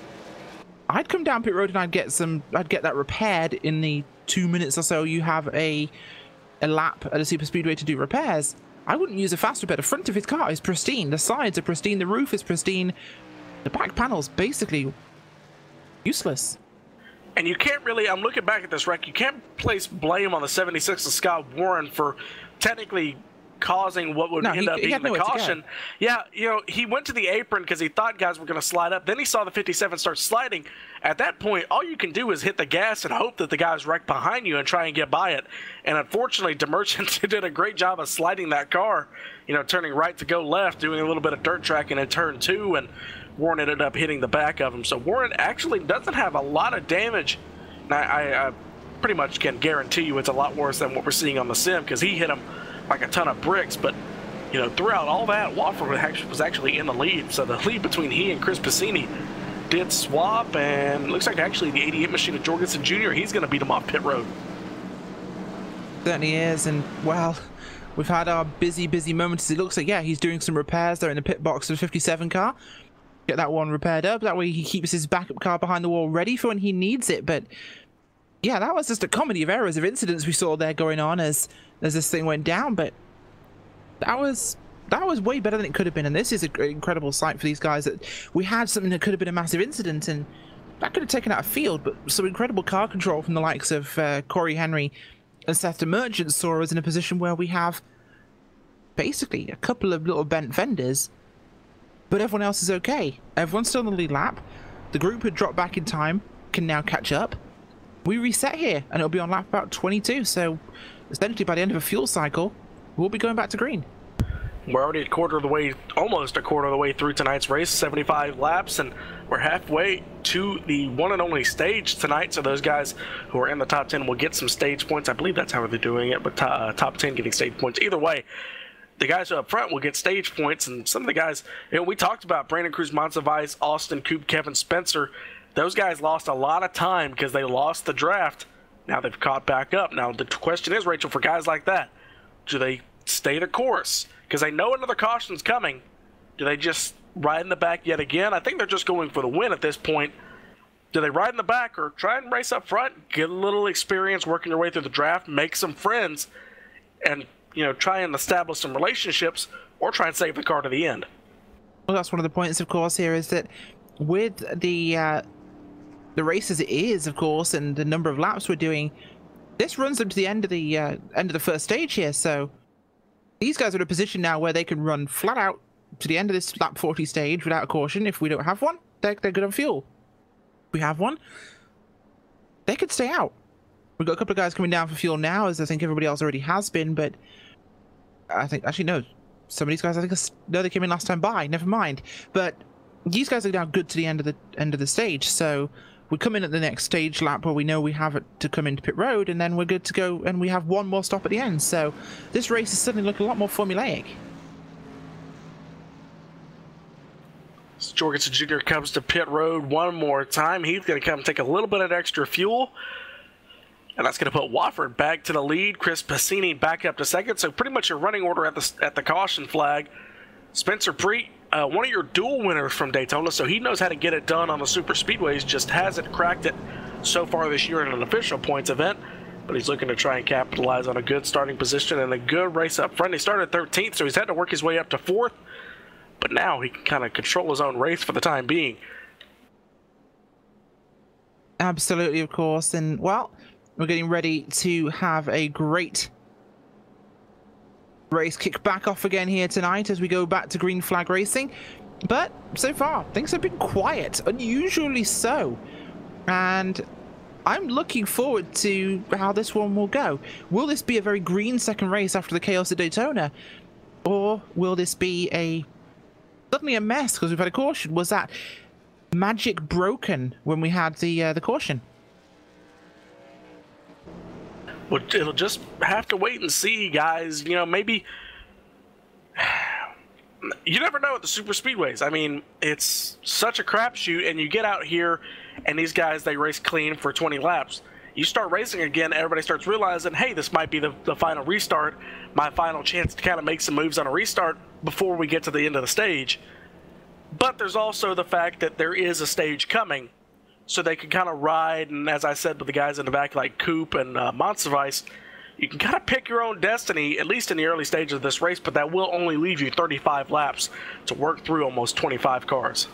I'd come down pit road and I'd get that repaired in the 2 minutes or so you have a lap at a super speedway to do repairs. I wouldn't use a fast repair. The front of his car is pristine, the sides are pristine, the roof is pristine, the back panel's basically useless. And you can't really, I'm looking back at this wreck, you can't place blame on the 76 of Scott Warren for technically causing what would end up being the caution. Yeah, you know, he went to the apron because he thought guys were going to slide up. Then he saw the 57 start sliding. At that point, all you can do is hit the gas and hope that the guys wreck behind you and try and get by it. And unfortunately, DeMerchant did a great job of sliding that car, you know, turning right to go left, doing a little bit of dirt tracking in turn 2, and Warren ended up hitting the back of him. So Warren actually doesn't have a lot of damage. And I pretty much can guarantee you it's a lot worse than what we're seeing on the sim, because he hit him like a ton of bricks. But you know, throughout all that, Wofford was actually in the lead. So the lead between he and Chris Piscini did swap, and looks like actually the 88 machine of Jorgensen Jr., he's going to beat him off pit road. Certainly is. And well, we've had our busy moments. It looks like, yeah, he's doing some repairs there in the pit box of the 57 car. Get that one repaired up. That way he keeps his backup car behind the wall ready for when he needs it. But yeah, that was just a comedy of errors, of incidents we saw there going on as this thing went down. But that was way better than it could have been. And this is an incredible sight for these guys, that we had something that could have been a massive incident, and that could have taken out a field. But some incredible car control from the likes of Corey Henry and Seth DeMerchant saw us in a position where we have basically a couple of little bent fenders, but everyone else is okay. Everyone's still on the lead lap. The group who dropped back in time can now catch up. We reset here, and it'll be on lap about 22. So essentially, by the end of a fuel cycle, we'll be going back to green. We're already a quarter of the way, almost a quarter of the way through tonight's race, 75 laps, and we're halfway to the one and only stage tonight. So those guys who are in the top 10 will get some stage points. I believe that's how they're doing it, but top 10 getting stage points. Either way, the guys up front will get stage points, and some of the guys, you know, we talked about Brandon Cruz, Monsivice, Austin Coop, Kevin Spencer. Those guys lost a lot of time because they lost the draft. Now they've caught back up. Now the question is, Rachel, for guys like that, do they stay the course? Because they know another caution's coming. Do they just ride in the back yet again? I think they're just going for the win at this point. Do they ride in the back or try and race up front, get a little experience working your way through the draft, make some friends, and, you know, try and establish some relationships, or try and save the car to the end? Well, that's one of the points, of course, here is that with the race as it is, of course, and the number of laps we're doing, this runs them to the end of the first stage here. So these guys are in a position now where they can run flat out to the end of this lap 40 stage without a caution. If we don't have one, they're good on fuel. If we have one, they could stay out. We've got a couple of guys coming down for fuel now, as I think everybody else already has been, but I think, actually, no, some of these guys, I think, no, they came in last time by, never mind. But these guys are now good to the end of the stage, so we come in at the next stage lap where we know we have it to come into pit road, and then we're good to go, and we have one more stop at the end. So this race is suddenly looking a lot more formulaic. Jorgensen Jr. comes to pit road one more time. He's going to come take a little bit of extra fuel. And that's going to put Wofford back to the lead. Chris Passini back up to second. So pretty much a running order at the caution flag. Spencer Preet, one of your dual winners from Daytona, so he knows how to get it done on the super speedways. Just hasn't cracked it so far this year in an official points event. But he's looking to try and capitalize on a good starting position and a good race up front. He started 13th, so he's had to work his way up to 4th. But now he can kind of control his own race for the time being. Absolutely, of course. And, well, we're getting ready to have a great race kick back off again here tonight as we go back to green flag racing. But so far, things have been quiet, unusually so. And I'm looking forward to how this one will go. Will this be a very green second race after the chaos at Daytona? Or will this be suddenly a mess because we've had a caution? Was that magic broken when we had the caution? Well, it'll just have to wait and see, guys. You know, maybe you never know at the super speedways. I mean, it's such a crapshoot, and you get out here, and these guys, they race clean for 20 laps. You start racing again, everybody starts realizing, hey, this might be the final restart, my final chance to kind of make some moves on a restart before we get to the end of the stage. But there's also the fact that there is a stage coming, so they can kind of ride, and as I said with the guys in the back like Coop and Monsivice, you can kind of pick your own destiny, at least in the early stages of this race, but that will only leave you 35 laps to work through almost 25 cars.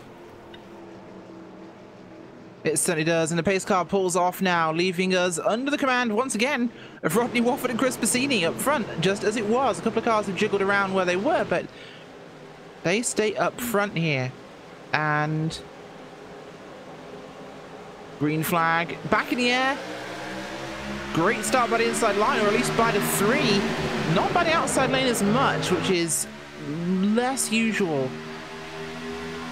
It certainly does, and the pace car pulls off now, leaving us under the command once again of Rodney Wofford and Chris Passini up front, just as it was. A couple of cars have jiggled around where they were, but they stay up front here. And green flag back in the air. Great start by the inside line, or at least by the 3. Not by the outside lane as much, which is less usual.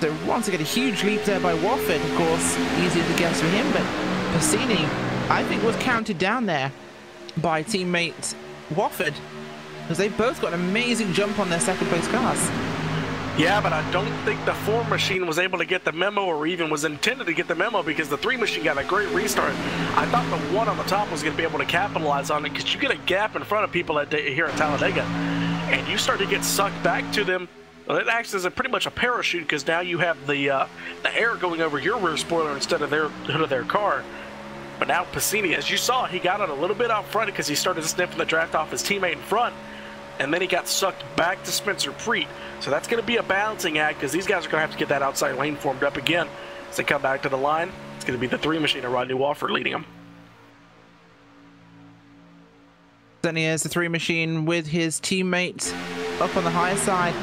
So once again, a huge leap there by Wofford. Of course, easier to guess for him, but Passini, I think, was counted down there by teammate Wofford, because they both got an amazing jump on their second place cars. Yeah, but I don't think the 4 machine was able to get the memo, or even was intended to get the memo, because the 3 machine got a great restart. I thought the 1 on the top was going to be able to capitalize on it, because you get a gap in front of people here at Talladega, and you start to get sucked back to them. Well, it acts as pretty much a parachute, because now you have the air going over your rear spoiler instead of their hood of their car. But now Passini, as you saw, he got it a little bit out front because he started sniffing the draft off his teammate in front, and then he got sucked back to Spencer Preet. So that's going to be a balancing act, because these guys are going to have to get that outside lane formed up again as they come back to the line. It's going to be the 3 machine of Rodney Wofford leading them. Certainly is the 3 machine with his teammate up on the higher side.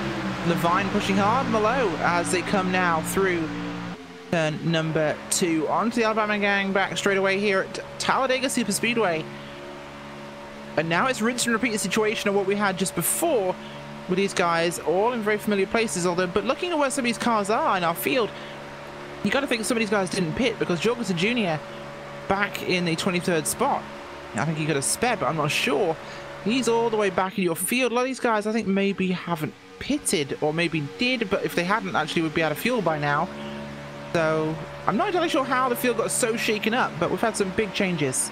Levine pushing hard and low as they come now through turn number 2. On to the Alabama gang back straight away here at Talladega Superspeedway. And now it's rinse and repeat the situation of what we had just before, with these guys all in very familiar places. But looking at where some of these cars are in our field, you got to think some of these guys didn't pit, because Jorgensen Jr. back in the 23rd spot. I think he got a spare, but I'm not sure. He's all the way back in your field. A lot of these guys, I think, maybe haven't pitted, or maybe did, but if they hadn't, actually would be out of fuel by now. So I'm not entirely sure how the field got so shaken up, but we've had some big changes.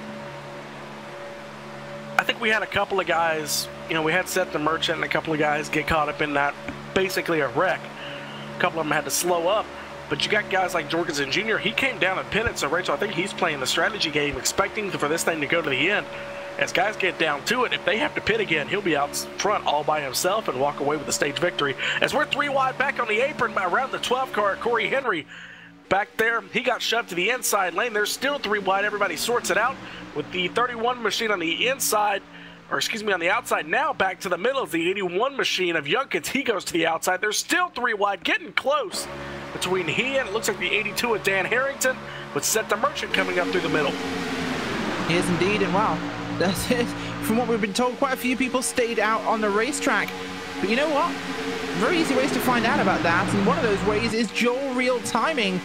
I think we had a couple of guys, you know, we had Seth the Merchant and a couple of guys get caught up in that, basically a wreck. A couple of them had to slow up, but you got guys like Jorgensen Jr., he came down and pitted, so Rachel, I think he's playing the strategy game, expecting for this thing to go to the end. As guys get down to it, if they have to pit again, he'll be out front all by himself and walk away with the stage victory. As we're 3 wide back on the apron around the 12 car, Corey Henry back there, he got shoved to the inside lane. There's still 3 wide. Everybody sorts it out with the 31 machine on the inside, or excuse me, on the outside. Now back to the middle is the 81 machine of Junkins. He goes to the outside. There's still 3 wide, getting close between he and it looks like the 82 of Dan Harrington, with Seth the Merchant coming up through the middle. He is indeed, and wow, that's it. From what we've been told, quite a few people stayed out on the racetrack. But you know what? Very easy ways to find out about that, and one of those ways is Joel Real Timing.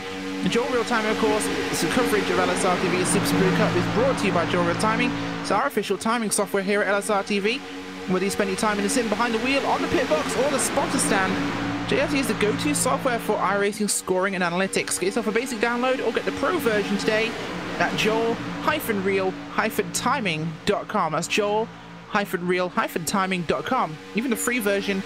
Joel Real Timing, of course, is the coverage of LSRTV's Superspeedway Cup is brought to you by Joel Real Timing. It's our official timing software here at LSRTV. Whether you spend your time in the sim, behind the wheel, on the pit box, or the spotter stand, JLT is the go-to software for iRacing scoring and analytics. Get yourself a basic download or get the pro version today at joel-real-timing.com. That's joel-real-timing.com. Even the free version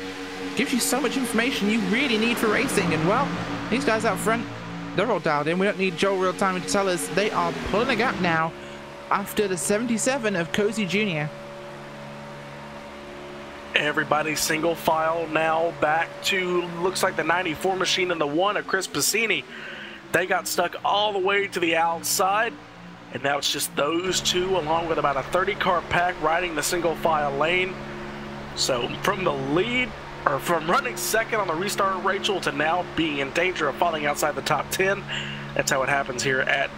gives you so much information you really need for racing. And well, these guys out front, they're all dialed in. We don't need Joel Real Timing to tell us. They are pulling a gap now after the 77 of Cozy Jr. Everybody single file now back to, looks like the 94 machine and the 1 of Chris Piscini. They got stuck all the way to the outside, and now it's just those two along with about a 30-car pack riding the single file lane. So from the lead, or from running second on the restart, Rachel, to now being in danger of falling outside the top 10. That's how it happens here at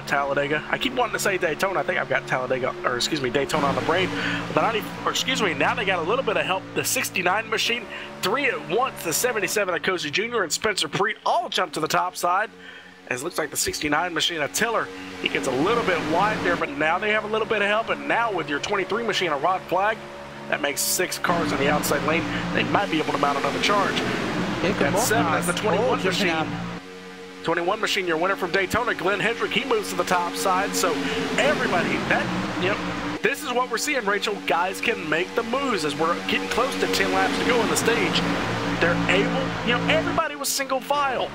Talladega. I keep wanting to say Daytona. I think I've got Talladega, or excuse me, Daytona on the brain. Now they got a little bit of help. The 69 machine, 3 at once. The 77 of Cozy Jr. and Spencer Preet all jump to the top side. As it looks like the 69 machine of Tiller, he gets a little bit wide there, but now they have a little bit of help. And now with your 23 machine of Rod Flag, that makes 6 cars in the outside lane. They might be able to mount another charge. That's 7 as the 21 machine. 21 machine, your winner from Daytona, Glenn Hendrick, he moves to the top side. So everybody, this is what we're seeing, Rachel. Guys can make the moves as we're getting close to 10 laps to go on the stage. They're able, everybody was single file.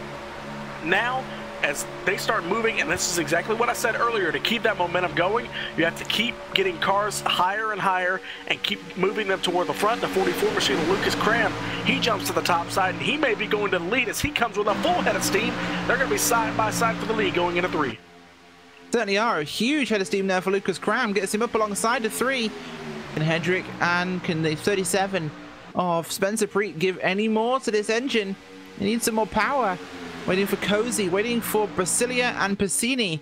Now, as they start moving, and this is exactly what I said earlier, to keep that momentum going, you have to keep getting cars higher and higher and keep moving them toward the front. The 44 machine of Lucas Cram, he jumps to the top side, and he may be going to the lead as he comes with a full head of steam. They're going to be side by side for the lead going into 3. Certainly are. A huge head of steam there for Lucas Cram. Gets him up alongside the 3 in Hendrick, and can the 37 of Spencer Preet give any more to this engine? He needs some more power. Waiting for Cozy, waiting for Brasilia and Piscini.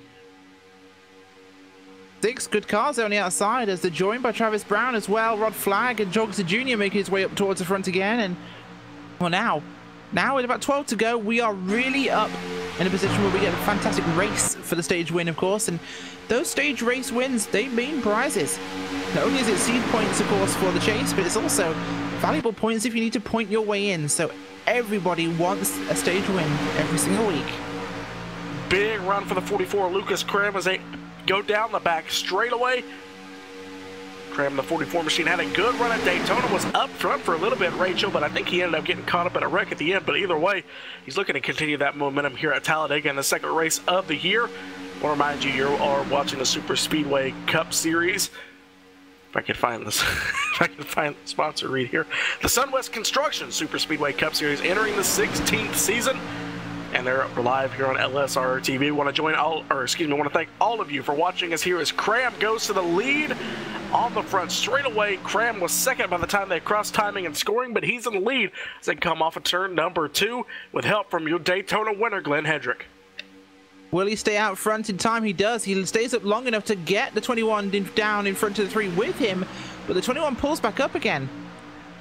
6 good cars there on the outside as they're joined by Travis Brown as well. Rod Flag and Jogster Jr. making his way up towards the front again. And well, now with about 12 to go, we are really up in a position where we get a fantastic race for the stage win, of course. And those stage race wins, they mean prizes. Not only is it seed points, of course, for the chase, but it's also valuable points if you need to point your way in. So everybody wants a stage win every single week. Big run for the 44 Lucas Cram as they go down the back straightaway. Cram, the 44 machine, had a good run at Daytona, was up front for a little bit, Rachel, but I think he ended up getting caught up in a wreck at the end. But either way, he's looking to continue that momentum here at Talladega in the second race of the year. I want to remind you, you are watching the Superspeedway Cup Series. If I can find this, if I can find the sponsor read here. The Sunwest Construction Superspeedway Cup Series entering the 16th season, and they're live here on LSRTV. Want to want to thank all of you for watching us here as Cram goes to the lead on the front straightaway. Cram was second by the time they crossed timing and scoring, but he's in the lead as they come off of turn number 2 with help from your Daytona winner, Glenn Hendrick. Will he stay out front in time? He does. He stays up long enough to get the 21 down in front of the 3 with him, but the 21 pulls back up again.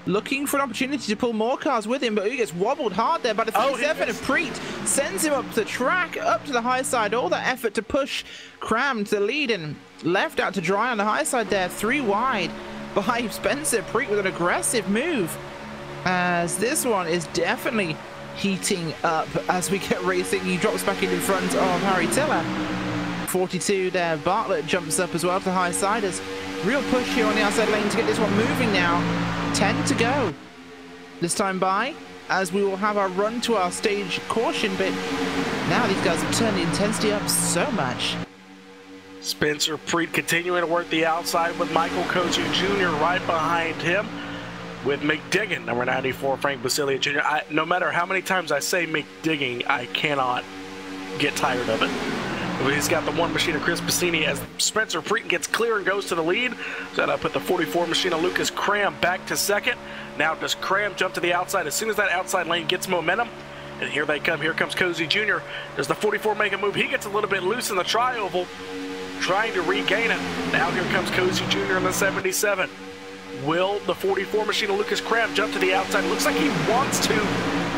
Looking for an opportunity to pull more cars with him, but he gets wobbled hard there by the 37 of Preet. Sends him up the track, up to the high side. All that effort to push Cram to the lead and left out to dry on the high side there. 3 wide by Spencer Preet with an aggressive move. As this one is definitely heating up as we get racing. He drops back in front of Harry Tiller. 42 there. Bartlett jumps up as well to the high side. As real push here on the outside lane to get this one moving now. 10 to go. This time by, as we will have our run to our stage caution, but now these guys have turned the intensity up so much. Spencer Preet continuing to work the outside with Michael Cozy Jr. right behind him. With McDiggin, number 94, Frank Basilia Jr. No matter how many times I say McDigging, I cannot get tired of it. He's got the 1 machine of Chris Piscini as Spencer Preet gets clear and goes to the lead. So I put the 44 machine of Lucas Cram back to second. Now does Cram jump to the outside as soon as that outside lane gets momentum? And here they come. Here comes Cozy Jr. Does the 44 make a move? He gets a little bit loose in the tri-oval, trying to regain it. Now here comes Cozy Jr. in the 77. Will the 44 machine of Lucas Cram jump to the outside? Looks like he wants to,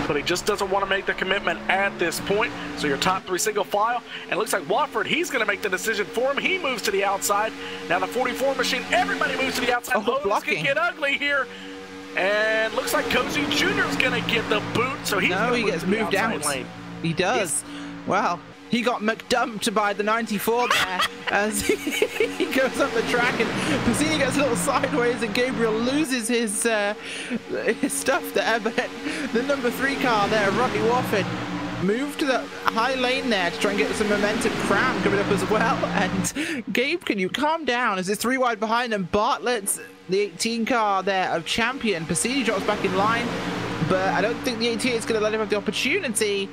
but he just doesn't want to make the commitment at this point. So your top 3 single file, and it looks like Watford, he's going to make the decision for him. He moves to the outside. Now the 44 machine, everybody moves to the outside. Oh, blocking. Can get ugly here. And looks like Cozy Jr. is going to get the boot, so he gets moved out. Lane. He does. Well, he got McDumped by the 94 there as he goes up the track, and Piscini gets a little sideways, and Gabriel loses his stuff there. But the number 3 car there, Rodney Wofford, moved to the high lane there to try and get some momentum. Cram coming up as well. And Gabe, can you calm down as it's 3 wide behind him? Bartlett's the 18 car there of Champion. Piscini drops back in line, but I don't think the 88 is going to let him have the opportunity.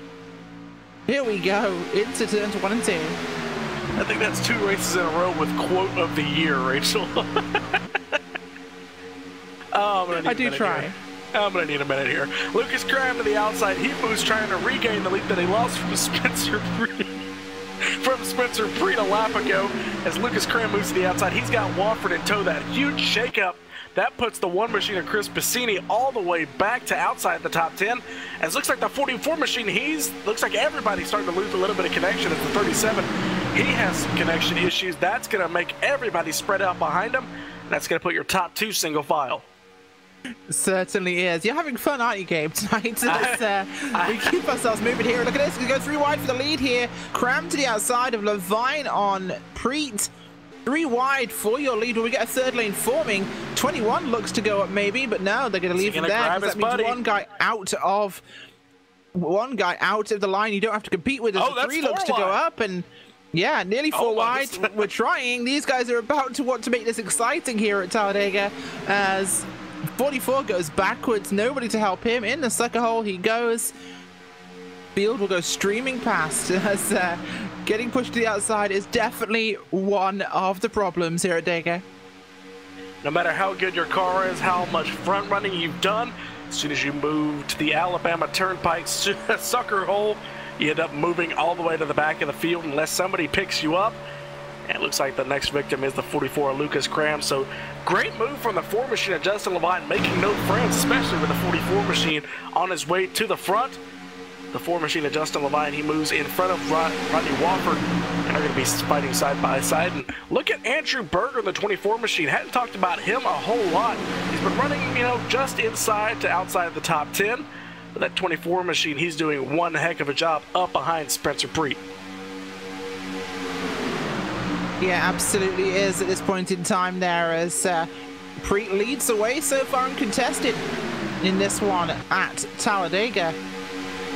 Here we go into turns 1 and 2. I think that's 2 races in a row with quote of the year, Rachel. I do try. I'm going to need a minute here. Lucas Cram to the outside. He moves trying to regain the lead that he lost from Spencer Pre a lap ago. As Lucas Cram moves to the outside, he's got Wofford in tow. That huge shakeup. That puts the 1 machine of Chris Piscini all the way back to outside the top 10. As looks like the 44 machine, looks like everybody's starting to lose a little bit of connection. As the 37, he has some connection issues. That's going to make everybody spread out behind him. That's going to put your top 2 single file. Certainly is. You're having fun, aren't you, Gabe, tonight? We keep ourselves moving here. Look at this. We go 3 wide for the lead here. Cram to the outside of Levine on Preet. 3 wide for your lead. Will we get a 3rd lane forming? 21 looks to go up maybe, but no, they're going to leave him there. That means one guy out of the line you don't have to compete with. As the 3 looks to go up, and yeah, nearly 4 wide. We're trying. These guys are about to want to make this exciting here at Talladega as 44 goes backwards. Nobody to help him. In the sucker hole he goes. Field will go streaming past as getting pushed to the outside is definitely one of the problems here at Dega. No matter how good your car is, how much front running you've done, as soon as you move to the Alabama Turnpike sucker hole, you end up moving all the way to the back of the field unless somebody picks you up. And it looks like the next victim is the 44 Lucas Cram. So great move from the 4 machine of Justin Levine, making no friends, especially with the 44 machine on his way to the front. The 4 machine of Justin Levine, he moves in front of Rodney Wofford, and they're going to be fighting side by side. And look at Andrew Berger, the 24 machine. Hadn't talked about him a whole lot. He's been running, just inside to outside of the top 10. But that 24 machine, he's doing one heck of a job up behind Spencer Preet. Yeah, absolutely is at this point in time there, as Preet leads the way so far uncontested in this one at Talladega.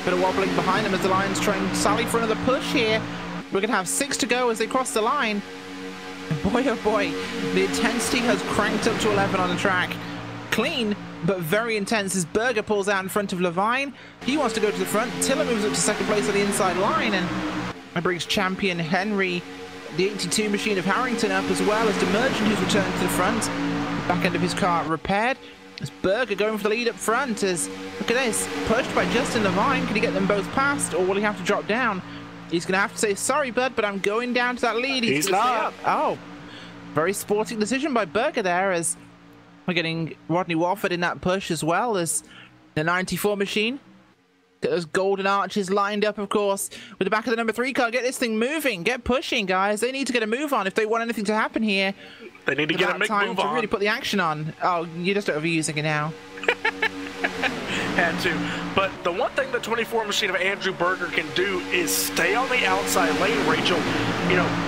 Bit of wobbling behind him as the Lions try and sally for another push here. We're going to have 6 to go as they cross the line. Boy, oh boy, the intensity has cranked up to 11 on the track. Clean, but very intense as Berger pulls out in front of Levine. He wants to go to the front. Tiller moves up to 2nd place on the inside line, and it brings champion Henry, the 82 machine of Harrington, up as well as Demergent, who's returned to the front. Back end of his car repaired. As Berger going for the lead up front, as look at this, pushed by Justin Levine. Can he get them both past, or will he have to drop down? He's going to have to say, sorry, bud, but I'm going down to that lead. He's not. Oh, very sporting decision by Berger there, as we're getting Rodney Wofford in that push as well as the 94 machine. Get those golden arches lined up, of course, with the back of the number 3 car. Get this thing moving. Get pushing, guys. They need to get a move on if they want anything to happen here. They need to get a big move on. To really put the action on. Oh, you're just overusing it now. Had to. But the one thing the 24 machine of Andrew Berger can do is stay on the outside lane, Rachel.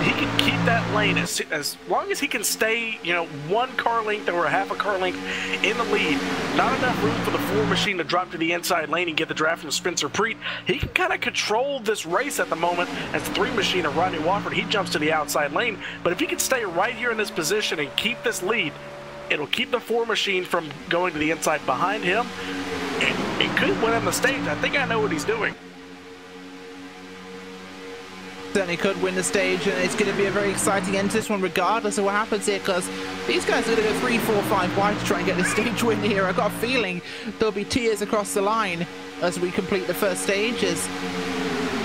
He can keep that lane as long as he can stay, 1 car length or a half a car length in the lead. Not enough room for the 4 machine to drop to the inside lane and get the draft from Spencer Preet. He can kind of control this race at the moment as the 3 machine of Rodney Wofford. He jumps to the outside lane. But if he can stay right here in this position and keep this lead, it'll keep the 4 machine from going to the inside behind him. It could win on the stage. I think I know what he's doing. Certainly could win the stage, and it's going to be a very exciting end to this one regardless of what happens here, because these guys are going to go 3, 4, 5 wide to try and get the stage win here. I've got a feeling there'll be tears across the line as we complete the first stages.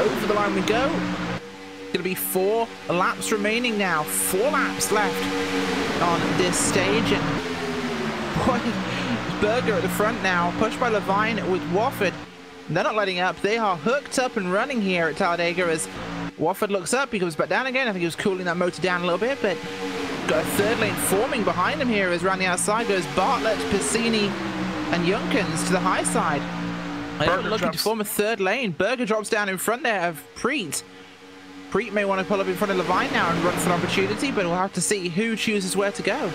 Over the line we go. Going to be 4 laps remaining now. 4 laps left on this stage, and boy, Berger at the front now, pushed by Levine with Wofford. They're not letting up. They are hooked up and running here at Talladega as Wofford looks up. He comes back down again. I think he was cooling that motor down a little bit, but got a 3rd lane forming behind him here as around the outside goes Bartlett, Piscini, and Junkins to the high side. They're looking to form a third lane. Berger drops down in front there of Preet. Preet may want to pull up in front of Levine now and run for an opportunity, but we'll have to see who chooses where to go.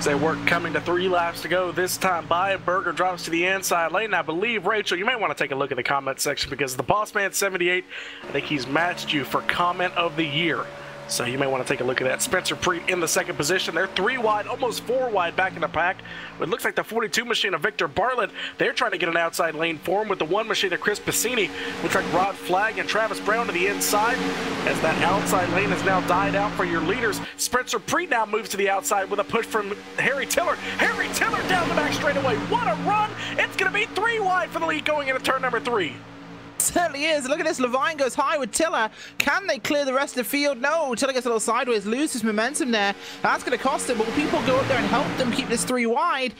They work coming to 3 laps to go this time by. Berger drops to the inside lane. I believe, Rachel, you may want to take a look at the comment section because the Bossman 78, I think he's matched you for comment of the year. So you may want to take a look at that. Spencer Preet in the second position. They're 3 wide, almost 4 wide back in the pack. It looks like the 42 machine of Victor Bartlett. They're trying to get an outside lane for him with the 1 machine of Chris Piscini. Looks like Rod Flagg and Travis Brown to the inside as that outside lane has now died out for your leaders. Spencer Preet now moves to the outside with a push from Harry Tiller. Harry Tiller down the back straightaway. What a run! It's going to be 3 wide for the lead going into turn number 3. Certainly is. Look at this. Levine goes high with Tiller. Can they clear the rest of the field? No. Tiller gets a little sideways, loses momentum there. That's going to cost them. But will people go up there and help them keep this 3 wide?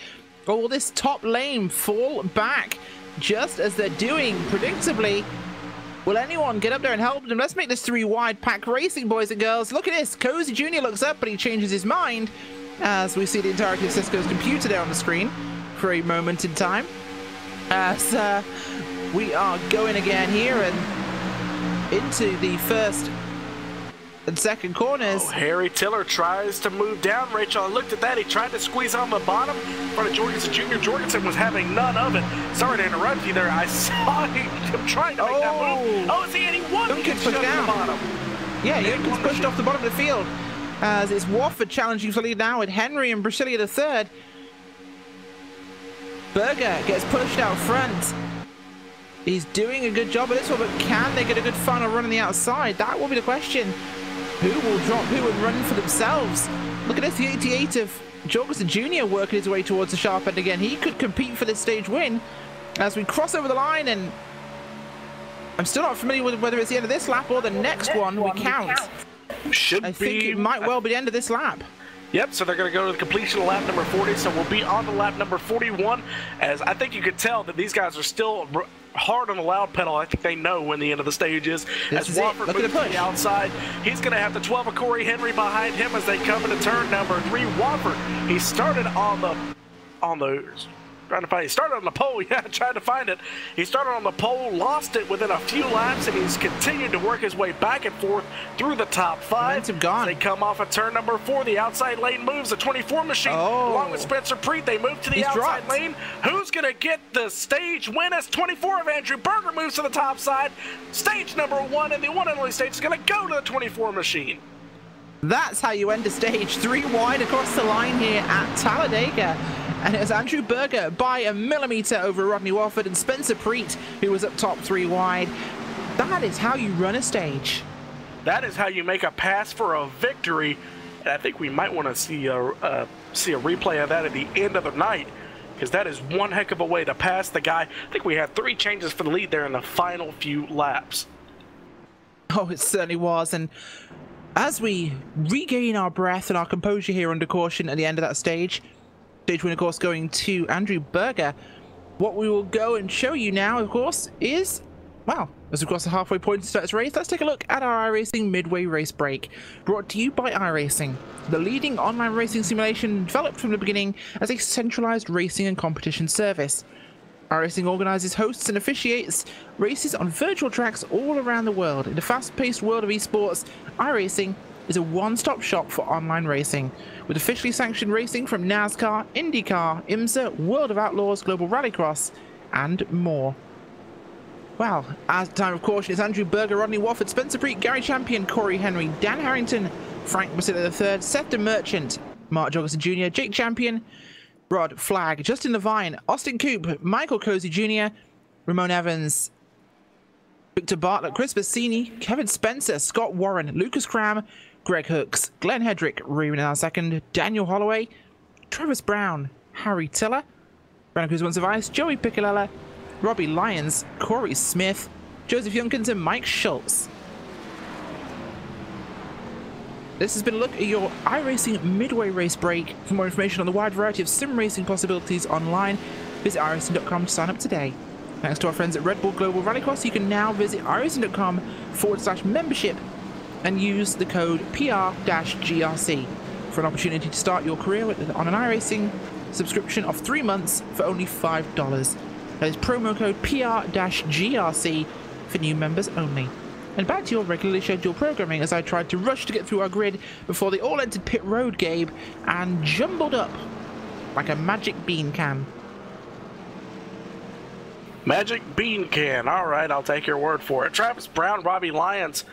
Or will this top lane fall back just as they're doing predictably? Will anyone get up there and help them? Let's make this 3 wide pack racing, boys and girls. Look at this. Cozy Jr. looks up, but he changes his mind as we see the entirety of Cisco's computer there on the screen for a moment in time. As we are going again here and into the first and second corners. Oh, Harry Tiller tries to move down. Rachel, I looked at that. He tried to squeeze on the bottom in front of Jorgensen Jr. Jorgensen was having none of it. Sorry to interrupt you there. I saw him trying to make that move. Oh, see, and he won. Junkins pushed down. The bottom. Yeah, Junkins pushed off the bottom of the field. As it's Wofford challenging for lead now with Henry and Brasilia the third. Berger gets pushed out front. He's doing a good job of this one, but can they get a good final run on the outside? That will be the question. Who will drop who and run for themselves? Look at this, the 88 of Jorgensen Jr. working his way towards the sharp end again. He could compete for this stage win as we cross over the line, and I'm still not familiar with whether it's the end of this lap or the next one we count. I think it might well be the end of this lap. Yep, so they're going to go to the completion of lap number 40, so we'll be on to lap number 41, as I think you could tell that these guys are still hard on the loud pedal. I think they know when the end of the stage is. As Wofford moves to the outside, he's going to have the 12 of Corey Henry behind him as they come into turn number 3. Wofford, he started on the trying to find it. He started on the pole, yeah, trying to find it. He started on the pole, lost it within a few laps, and he's continued to work his way back and forth through the top 5. Momentum gone. They come off of turn number 4. The outside lane moves. The 24 machine, along with Spencer Preet, they move to the outside lane. Who's going to get the stage win as 24 of Andrew Berger moves to the top side? Stage number 1, and the one and only stage is going to go to the 24 machine. That's how you end a stage. 3 wide across the line here at Talladega. And it's Andrew Berger by a millimeter over Rodney Wofford and Spencer Preet, who was up top 3 wide. That is how you run a stage. That is how you make a pass for a victory. And I think we might want to see a replay of that at the end of the night, because that is one heck of a way to pass the guy. I think we had 3 changes for the lead there in the final few laps. Oh, it certainly was. And as we regain our breath and our composure here under caution at the end of that stage win, of course, going to Andrew Berger, what we will go and show you now, of course, is, well, as we cross the halfway point to start this race, let's take a look at our iRacing midway race break, brought to you by iRacing, the leading online racing simulation developed from the beginning as a centralized racing and competition service. iRacing organizes, hosts, and officiates races on virtual tracks all around the world. In the fast-paced world of esports, iRacing is a one-stop shop for online racing, with officially sanctioned racing from NASCAR, IndyCar, IMSA, World of Outlaws, Global Rallycross, and more. Well, as time of caution, it's Andrew Berger, Rodney Wofford, Spencer Preet, Gary Champion, Corey Henry, Dan Harrington, Frank Brasilia III, Seth the Merchant, Mark Jorgensen Jr., Jake Champion, Rod Flagg, Justin Levine, Austin Coop, Michael Cozy Jr., Ramon Evans, Victor Bartlett, Chris Bassini, Kevin Spencer, Scott Warren, Lucas Cram, Greg Hooks, Glenn Hedrick, Ruben II, Daniel Holloway, Travis Brown, Harry Tiller, Brandon Cruz Once of Ice, Joey Piccolella, Robbie Lyons, Corey Smith, Joseph Junkins, and Mike Schultz. This has been a look at your iRacing midway race break. For more information on the wide variety of sim racing possibilities online, visit iRacing.com to sign up today. Thanks to our friends at Red Bull Global Rallycross, you can now visit iRacing.com/membership and use the code PR-GRC for an opportunity to start your career on an iRacing subscription of 3 months for only $5. That is promo code PR-GRC for new members only. And back to your regularly scheduled programming as I tried to rush to get through our grid before they all entered pit road, Gabe, and jumbled up like a magic bean can. Magic bean can. All right, I'll take your word for it. Travis Brown, Robbie Lyons,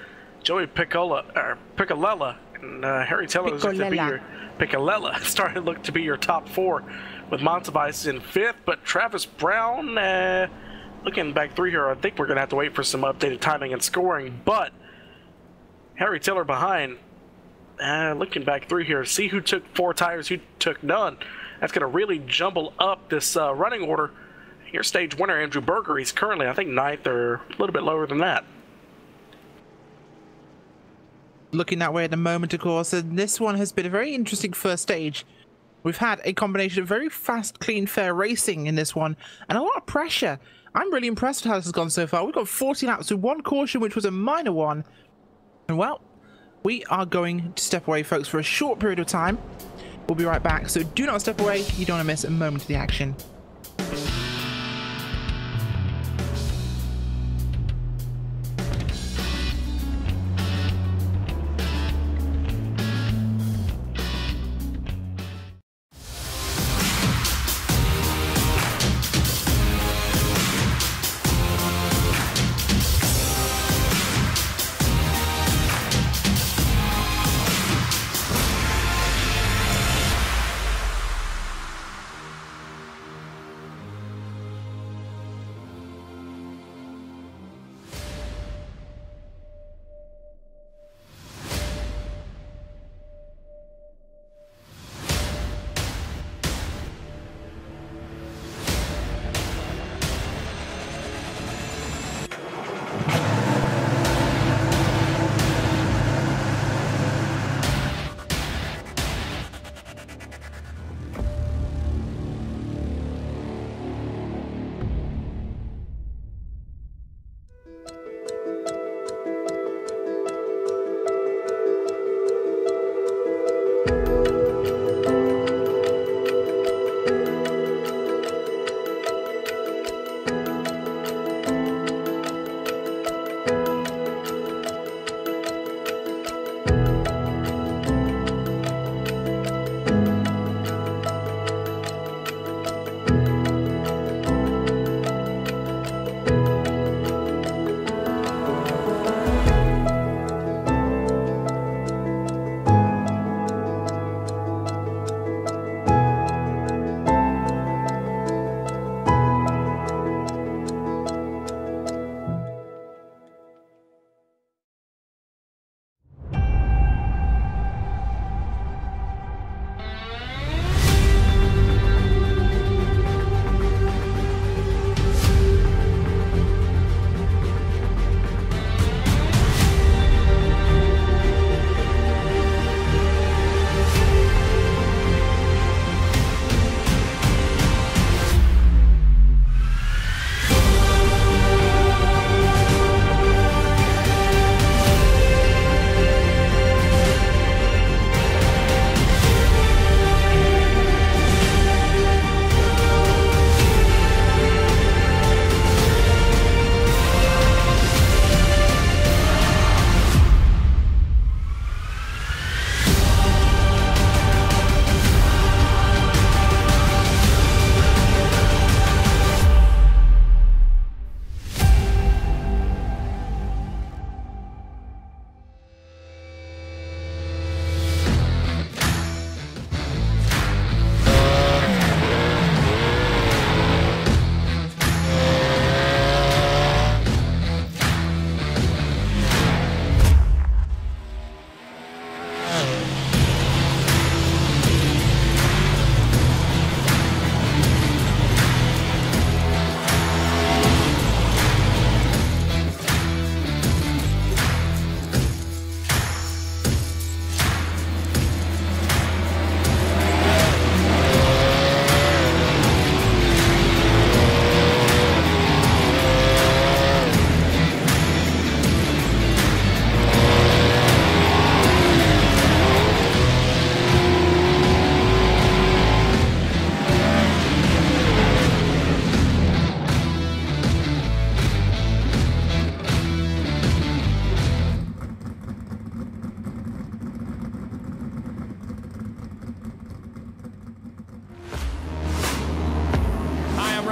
Joey Piccolella, and Harry Taylor is to be your Piccolella. Starting to look to be your top 4, with Montevice in 5th. But Travis Brown, looking back through here, I think we're gonna have to wait for some updated timing and scoring. But Harry Taylor behind. Looking back through here, see who took 4 tires, who took none. That's gonna really jumble up this running order. Your stage winner, Andrew Berger, he's currently, I think, 9th or a little bit lower than that. Looking that way at the moment, of course, and this one has been a very interesting first stage. We've had a combination of very fast, clean, fair racing in this one, and a lot of pressure. I'm really impressed with how this has gone so far. We've got 40 laps with 1 caution, which was a minor one. And, well, we are going to step away, folks, for a short period of time. We'll be right back, so do not step away. You don't want to miss a moment of the action.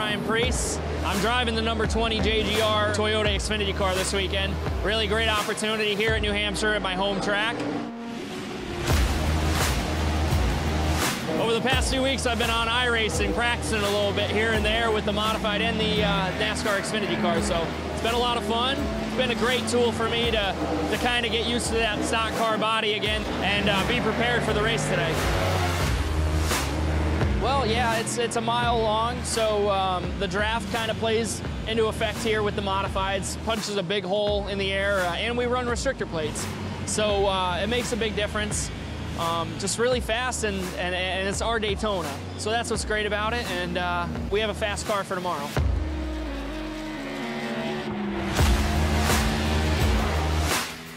Ryan Priest. I'm driving the number 20 JGR Toyota Xfinity car this weekend. Really great opportunity here at New Hampshire at my home track. Over the past 2 weeks, I've been on iRacing, practicing a little bit here and there with the modified and the NASCAR Xfinity car, so it's been a lot of fun. It's been a great tool for me to kind of get used to that stock car body again and be prepared for the race today. Well, yeah, it's a mile long, so the draft kind of plays into effect here with the modifieds, punches a big hole in the air, and we run restrictor plates. So it makes a big difference. Just really fast, and it's our Daytona. So that's what's great about it, and we have a fast car for tomorrow.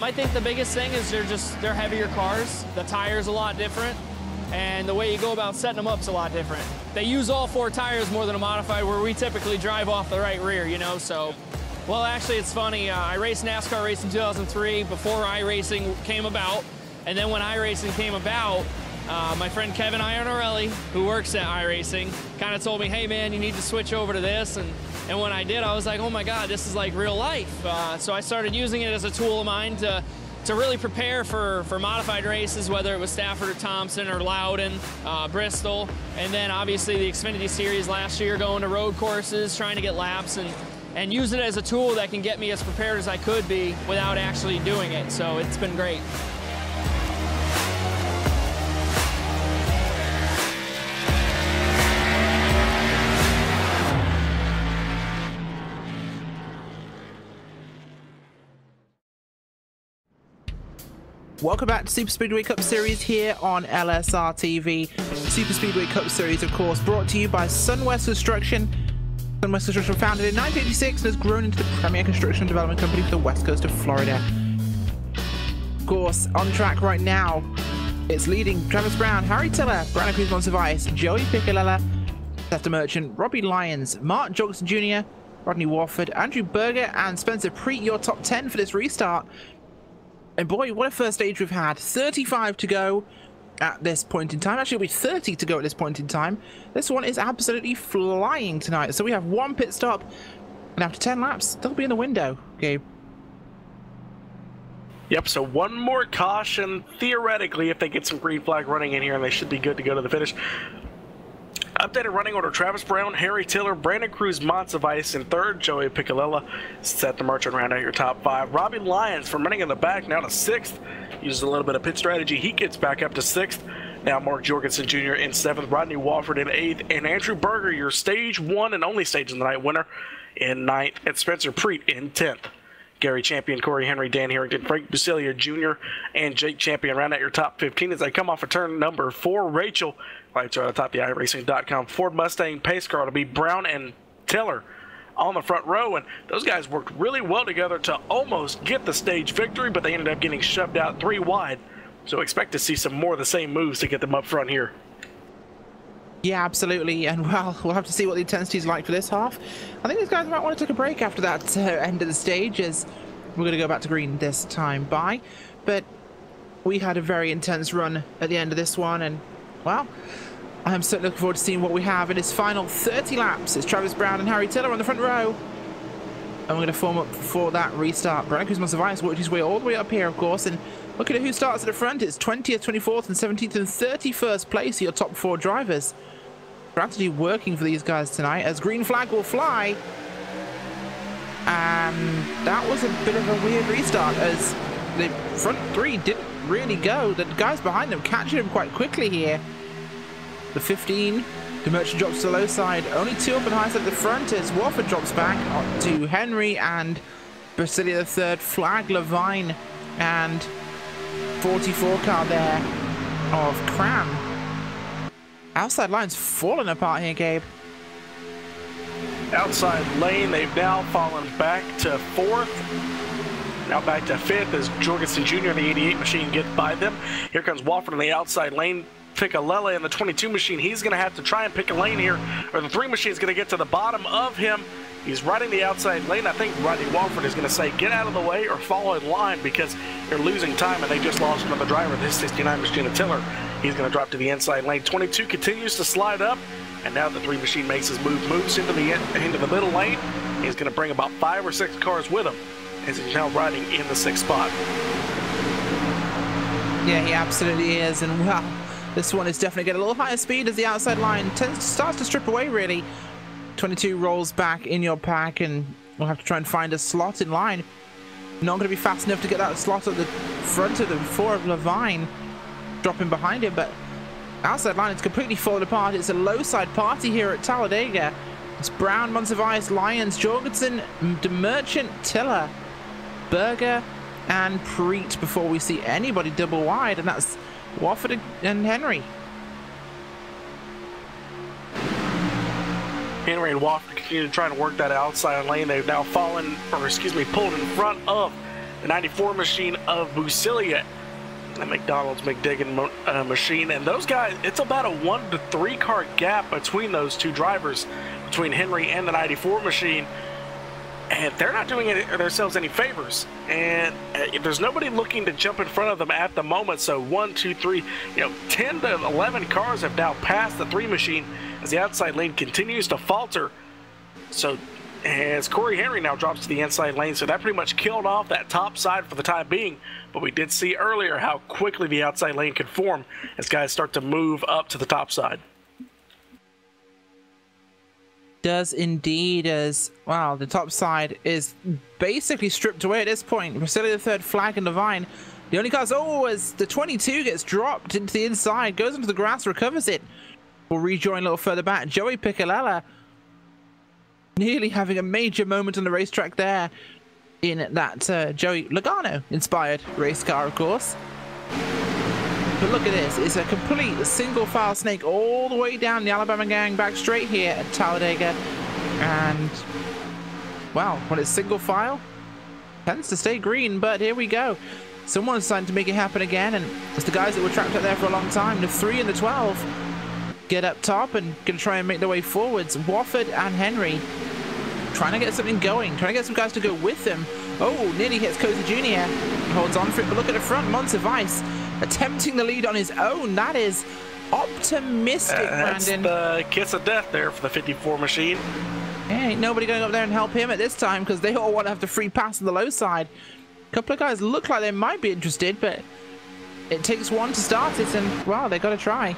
I think the biggest thing is they're heavier cars. The tire's a lot different, and the way you go about setting them up is a lot different. They use all 4 tires more than a modified, where we typically drive off the right rear, you know, so. Well, actually, it's funny. I raced NASCAR race in 2003 before iRacing came about. And then when iRacing came about, my friend Kevin Iannarelli, who works at iRacing, kind of told me, hey man, you need to switch over to this. And when I did, I was like, oh my God, this is like real life. So I started using it as a tool of mine to really prepare for modified races, whether it was Stafford or Thompson or Loudon, Bristol. And then obviously the Xfinity Series last year, going to road courses, trying to get laps, and use it as a tool that can get me as prepared as I could be without actually doing it. So it's been great. Welcome back to Superspeedway Cup Series here on LSRTV. Superspeedway Cup Series, of course, brought to you by Sunwest Construction. Sunwest Construction, founded in 1986, and has grown into the premier construction development company for the west coast of Florida. Of course, on track right now, it's leading Travis Brown, Harry Tiller, Brandon Cruz Monsiváis, Joey Piccolella, Seth Merchant, Robbie Lyons, Mark Jorgensen Jr., Rodney Warford, Andrew Berger, and Spencer Preet, your top 10 for this restart. And boy, what a first stage we've had. 35 to go at this point in time. Actually, it'll be 30 to go at this point in time. This one is absolutely flying tonight. So we have 1 pit stop, and after 10 laps, they'll be in the window. Gabe. Yep, so 1 more caution. Theoretically, if they get some green flag running in here, and they should be good to go to the finish. Updated running order: Travis Brown, Harry Tiller, Brandon Cruz Monsiváis in 3rd, Joey Piccolella, Seth Merchant round out your top 5. Robbie Lyons from running in the back now to 6th. Uses a little bit of pit strategy. He gets back up to 6th. Now Mark Jorgensen Jr. in 7th, Rodney Walford in 8th, and Andrew Berger, your stage 1 and only stage of the night winner, in 9th, and Spencer Preet in 10th. Gary Champion, Corey Henry, Dan Harrington, Frank Bucelia Jr., and Jake Champion round out your top 15 as they come off of turn number 4. Rachel, lights are on the top of the iRacing.com Ford Mustang pace car to be Brown and Tiller on the front row, and those guys worked really well together to almost get the stage victory, but they ended up getting shoved out 3 wide. So expect to see some more of the same moves to get them up front here. Yeah, absolutely, and well, we'll have to see what the intensity is like for this half. I think these guys might want to take a break after that end of the stage, as we're going to go back to green this time by. But we had a very intense run at the end of this one, and well, I'm certainly looking forward to seeing what we have in his final 30 laps. It's Travis Brown and Harry Tiller on the front row, and we're going to form up for that restart. Brandon Cruz Monsiváis worked his way all the way up here, of course, and looking at who starts at the front, it's 20th, 24th, and 17th and 31st place, your top 4 drivers. Strategy working for these guys tonight, as green flag will fly. And that was a bit of a weird restart, as the front 3 didn't really go. The guys behind them catching him quite quickly here. The 15, the Merchant drops to the low side. Only 2 up and high side at the front, as Warford drops back to Henry and Bucelia the 3rd, Flag, Levine, and 44 car there of Cram. Outside line's falling apart here, Gabe. Outside lane, they've now fallen back to 4th. Now back to 5th as Jorgensen Jr. in the 88 machine gets by them. Here comes Walford in the outside lane. Piccolella in the 22 machine. He's going to have to try and pick a lane here, or the 3 machine is going to get to the bottom of him. He's riding the outside lane. I think Rodney Walford is going to say, get out of the way or follow in line, because they're losing time, and they just lost another driver. This 69 machine of Tiller He's going to drop to the inside lane. 22 continues to slide up, and now the 3 machine makes his move, moves into the middle lane. He's going to bring about 5 or 6 cars with him as he's now riding in the 6th spot. Yeah, he absolutely is, and wow, this one is definitely getting a little higher speed as the outside line starts to strip away, really. 22 rolls back in your pack, and we'll have to try and find a slot in line. Not going to be fast enough to get that slot at the front of the 4 of Levine, dropping behind him, but outside line it's completely fallen apart. It's a low side party here at Talladega. It's Brown, Monsivice, Lyons, Jorgensen, DeMerchant, Tiller, Berger, and Preet before we see anybody double wide, and that's Wofford and Henry. Henry and Wofford continue to try to work that outside lane. They've now pulled in front of the 94 machine of Busilia and McDonald's McDiggin machine. And those guys, it's about a 1 to 3 car gap between those 2 drivers, between Henry and the 94 machine. And they're not doing themselves any favors. And there's nobody looking to jump in front of them at the moment. So 1, 2, 3, 10 to 11 cars have now passed the 3 machine as the outside lane continues to falter. So as Corey Henry now drops to the inside lane, so that pretty much killed off that top side for the time being. But we did see earlier how quickly the outside lane could form as guys start to move up to the top side. Does indeed, as wow, the top side is basically stripped away at this point. Brasilia the 3rd, Flag, and Levine. The only cars, as the 22 gets dropped into the inside, goes into the grass, recovers it. We'll rejoin a little further back. Joey Piccolella nearly having a major moment on the racetrack there in that Joey Logano inspired race car, of course. But look at this, it's a complete single file snake all the way down the Alabama gang back straight here at Talladega. And, wow, when it's single file, tends to stay green, but here we go. Someone's decided to make it happen again, and it's the guys that were trapped up there for a long time, the 3 and the 12, get up top and gonna try and make their way forwards. Wofford and Henry trying to get something going, trying to get some guys to go with them. Oh, nearly hits Cozy Jr. Holds on for it, but look at the front, Monsivice attempting the lead on his own. That is optimistic, Brandon. That's the kiss of death there for the 54 machine. Yeah, ain't nobody going up there and help him at this time because they all want to have the free pass on the low side. A couple of guys look like they might be interested, but it takes one to start it, and wow, they got to try.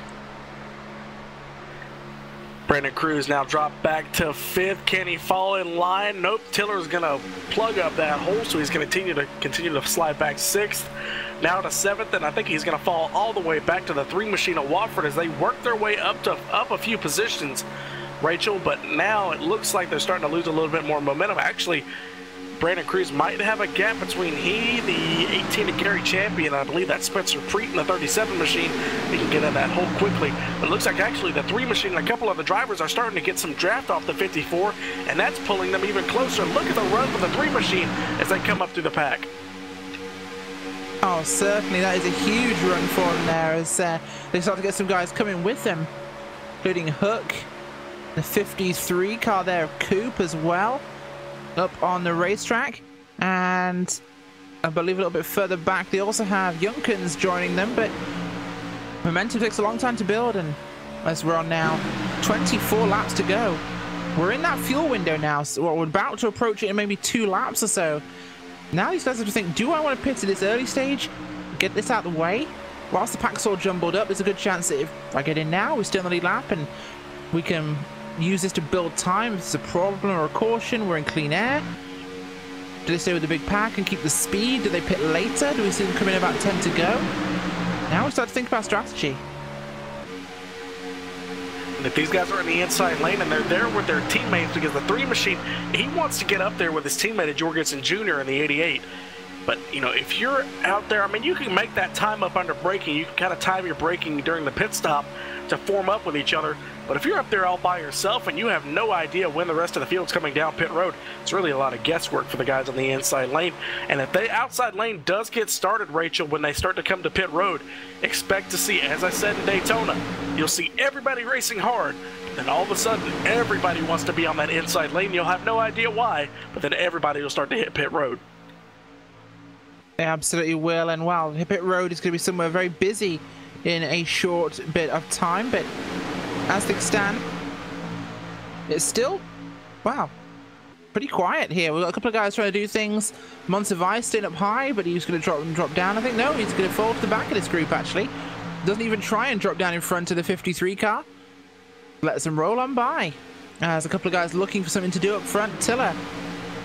Brandon Cruz now dropped back to 5th. Can he fall in line? Nope. Tiller's going to plug up that hole, so he's going to continue to slide back 6th. Now to 7th, and I think he's going to fall all the way back to the 3 machine of Wofford as they work their way up a few positions, Rachel. But now it looks like they're starting to lose a little bit more momentum. Actually, Brandon Cruz might have a gap between the 18 to Gary champion. I believe that's Spencer Preet in the 37 machine. He can get in that hole quickly. But it looks like actually the 3 machine and a couple of the drivers are starting to get some draft off the 54, and that's pulling them even closer. Look at the run for the 3 machine as they come up through the pack. Oh, certainly. That is a huge run for them there as they start to get some guys coming with them, including Hook, the 53 car there of Coop as well, up on the racetrack. And I believe a little bit further back, they also have Junkins joining them, but momentum takes a long time to build, and as we're on now 24 laps to go. We're in that fuel window now, so we're about to approach it in maybe 2 laps or so. Now these guys have to think, do I want to pit at this early stage, get this out of the way? Whilst the pack's all jumbled up, there's a good chance that if I get in now, we're still in the lead lap, and we can use this to build time. If it's a problem or a caution, we're in clean air. Do they stay with the big pack and keep the speed? Do they pit later? Do we see them come in about 10 to go? Now we start to think about strategy. If these guys are in the inside lane and they're there with their teammates, because the 3 machine, he wants to get up there with his teammate Jorgensen Jr. in the 88. But, if you're out there, I mean, you can make that time up under braking. You can kind of time your braking during the pit stop to form up with each other. But if you're up there all by yourself and you have no idea when the rest of the field's coming down pit road, it's really a lot of guesswork for the guys on the inside lane. And if the outside lane does get started, Rachel, when they start to come to pit road, expect to see, as I said in Daytona, you'll see everybody racing hard. Then all of a sudden, everybody wants to be on that inside lane. You'll have no idea why, but then everybody will start to hit pit road. They absolutely will, and wow, pit road is going to be somewhere very busy in a short bit of time, but as things stand, it's still, wow, pretty quiet here. We've got a couple of guys trying to do things. Monsivai staying up high, but he's going to drop down. I think, no, he's going to fall to the back of this group, actually. Doesn't even try and drop down in front of the 53 car. Lets them roll on by. There's a couple of guys looking for something to do up front. Tiller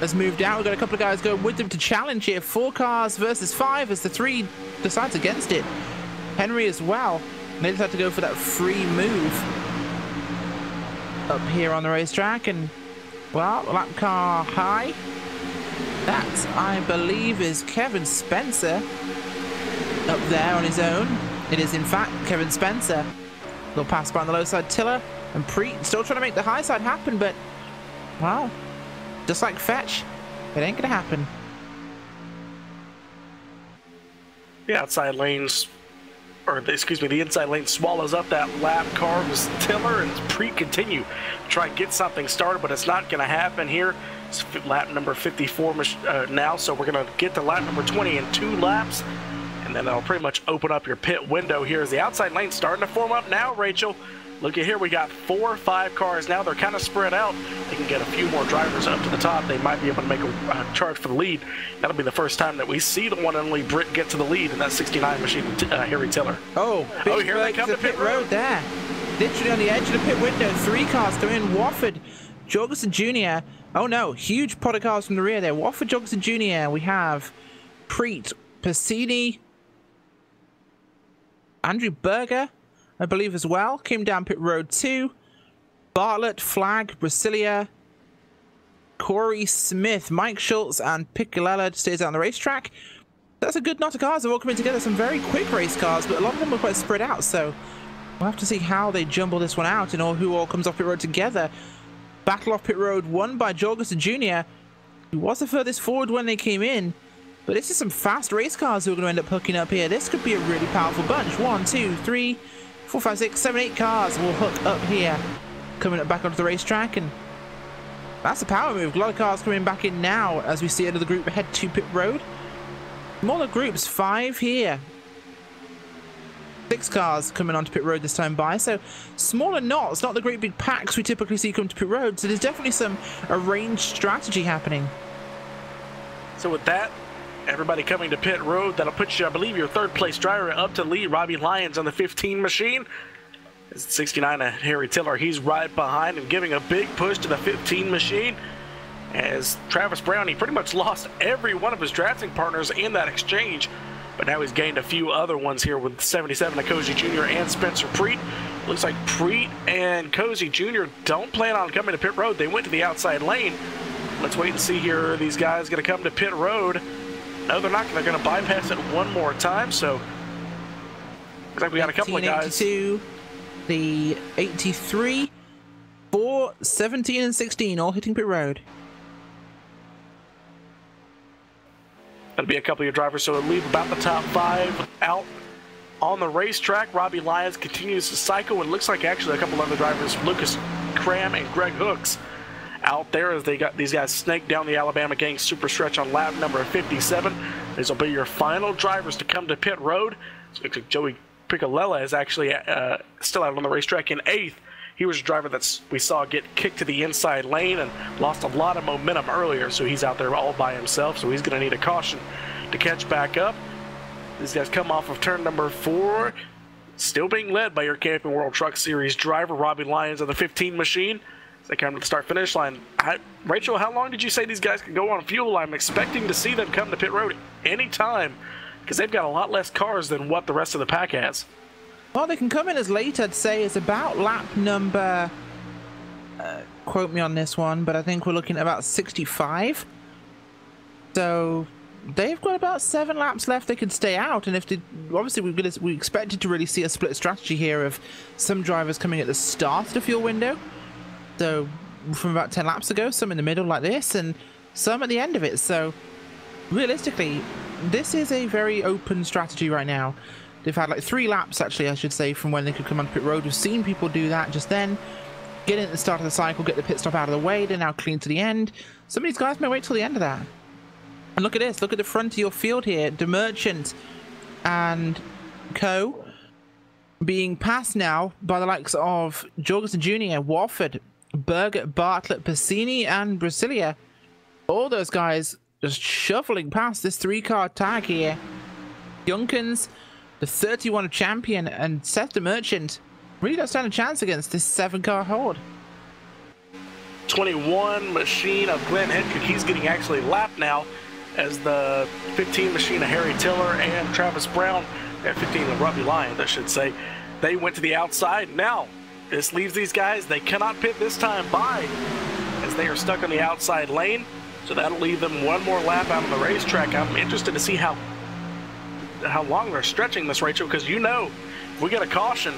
has moved out. We've got a couple of guys going with them to challenge here. 4 cars versus 5 as the 3 decides against it. Henry as well. They just had to go for that free move up here on the racetrack. And, well, lap car high. That, I believe, is Kevin Spencer up there on his own. It is, in fact, Kevin Spencer. They'll pass by on the low side. Tiller and Preet still trying to make the high side happen, but, well, just like Fetch, it ain't gonna happen. The outside lanes, or excuse me, the inside lane swallows up that lap car. Was Tiller and Preet continue to try and get something started, but it's not gonna happen here. It's lap number 54 now, so we're gonna get to lap number 20 in 2 laps. And then that'll pretty much open up your pit window here as the outside lane starting to form up now, Rachel. Look at here, we got 4 or 5 cars now. They're kind of spread out. They can get a few more drivers up to the top. They might be able to make a charge for the lead. That'll be the first time that we see the one and only Brit get to the lead in that 69 machine, Harry Tiller. Oh, here they come to pit road there. Literally on the edge of the pit window. 3 cars come in. Wofford, Jorgensen Jr. Oh no, huge pot of cars from the rear there. Wofford, Jorgensen Jr. We have Preet, Passini, Andrew Berger, I believe, as well. Came down pit road 2. Bartlett, Flag, Brasilia, Corey Smith, Mike Schultz, and Piccolella stays out on the racetrack. That's a good knot of cars. They're all coming together. Some very quick race cars, but a lot of them are quite spread out. So we'll have to see how they jumble this one out and who all comes off pit road together. Battle off pit road won by Jorgensen Jr. He was the furthest forward when they came in. But this is some fast race cars who are going to end up hooking up here. This could be a really powerful bunch. 1, 2, 3, 4, 5, 6, 7, 8 cars will hook up here. Coming up back onto the racetrack. And that's a power move. A lot of cars coming back in now as we see another group head to pit road. Smaller groups, 5 here. 6 cars coming onto pit road this time by. So smaller knots, not the great big packs we typically see come to pit road. So there's definitely some arranged strategy happening. So with that, everybody coming to pit road, that'll put you, I believe, your 3rd place driver up to lead. Robbie Lyons on the 15 machine. It's 69 Harry Tiller. He's right behind and giving a big push to the 15 machine. As Travis Brown, he pretty much lost every one of his drafting partners in that exchange. But now he's gained a few other ones here with 77 Cozy Jr. and Spencer Preet. Looks like Preet and Cozy Jr. don't plan on coming to pit road. They went to the outside lane. Let's wait and see here. Are these guys going to come to pit road? No, they're not. They're going to bypass it one more time. So looks like we got a couple of guys. 82, the 83, 4, 17, and 16 all hitting pit road. That'll be a couple of your drivers, so it'll leave about the top 5 out on the racetrack. Robbie Lyons continues to cycle, and looks like actually a couple other drivers, Lucas Cram and Greg Hooks, out there as they got these guys snaked down the Alabama Gang super stretch on lap number 57. These will be your final drivers to come to pit road. So looks like Joey Piccolella is actually still out on the racetrack in 8th. He was a driver that we saw get kicked to the inside lane and lost a lot of momentum earlier, so he's out there all by himself, so he's going to need a caution to catch back up. These guys come off of turn number 4, still being led by your Camping World Truck Series driver, Robbie Lyons of the 15 machine. As they come to the start-finish line. Rachel, how long did you say these guys can go on fuel? I'm expecting to see them come to pit road anytime, because they've got a lot less cars than what the rest of the pack has. Well, they can come in as late, I'd say, as about lap number, quote me on this one, but I think we're looking at about 65. So they've got about 7 laps left they could stay out, and if they, obviously we expected to really see a split strategy here of some drivers coming at the start of the fuel window, so from about 10 laps ago, some in the middle like this, and some at the end of it. So realistically, this is a very open strategy right now. They've had like 3 laps, actually, I should say, from when they could come on pit road. We've seen people do that just then. Get in at the start of the cycle, get the pit stop out of the way. They're now clean to the end. Some of these guys may wait till the end of that. And look at this. Look at the front of your field here. The Merchant and Co. being passed now by the likes of Jorgensen Jr., Wofford, Berger, Bartlett, Passini, and Brasilia. All those guys just shuffling past this 3-car tag here. Junkins, the 31 champion, and Seth the Merchant really don't stand a chance against this 7-car horde. 21 machine of Glenn Hendrick, he's getting actually lapped now as the 15 machine of Harry Tiller and Travis Brown, at 15 of Robbie Lyons, I should say, they went to the outside. Now, this leaves these guys, they cannot pit this time by as they are stuck on the outside lane. So that'll leave them one more lap out on the racetrack. I'm interested to see how long they're stretching this, Rachel, because you know, if we get a caution,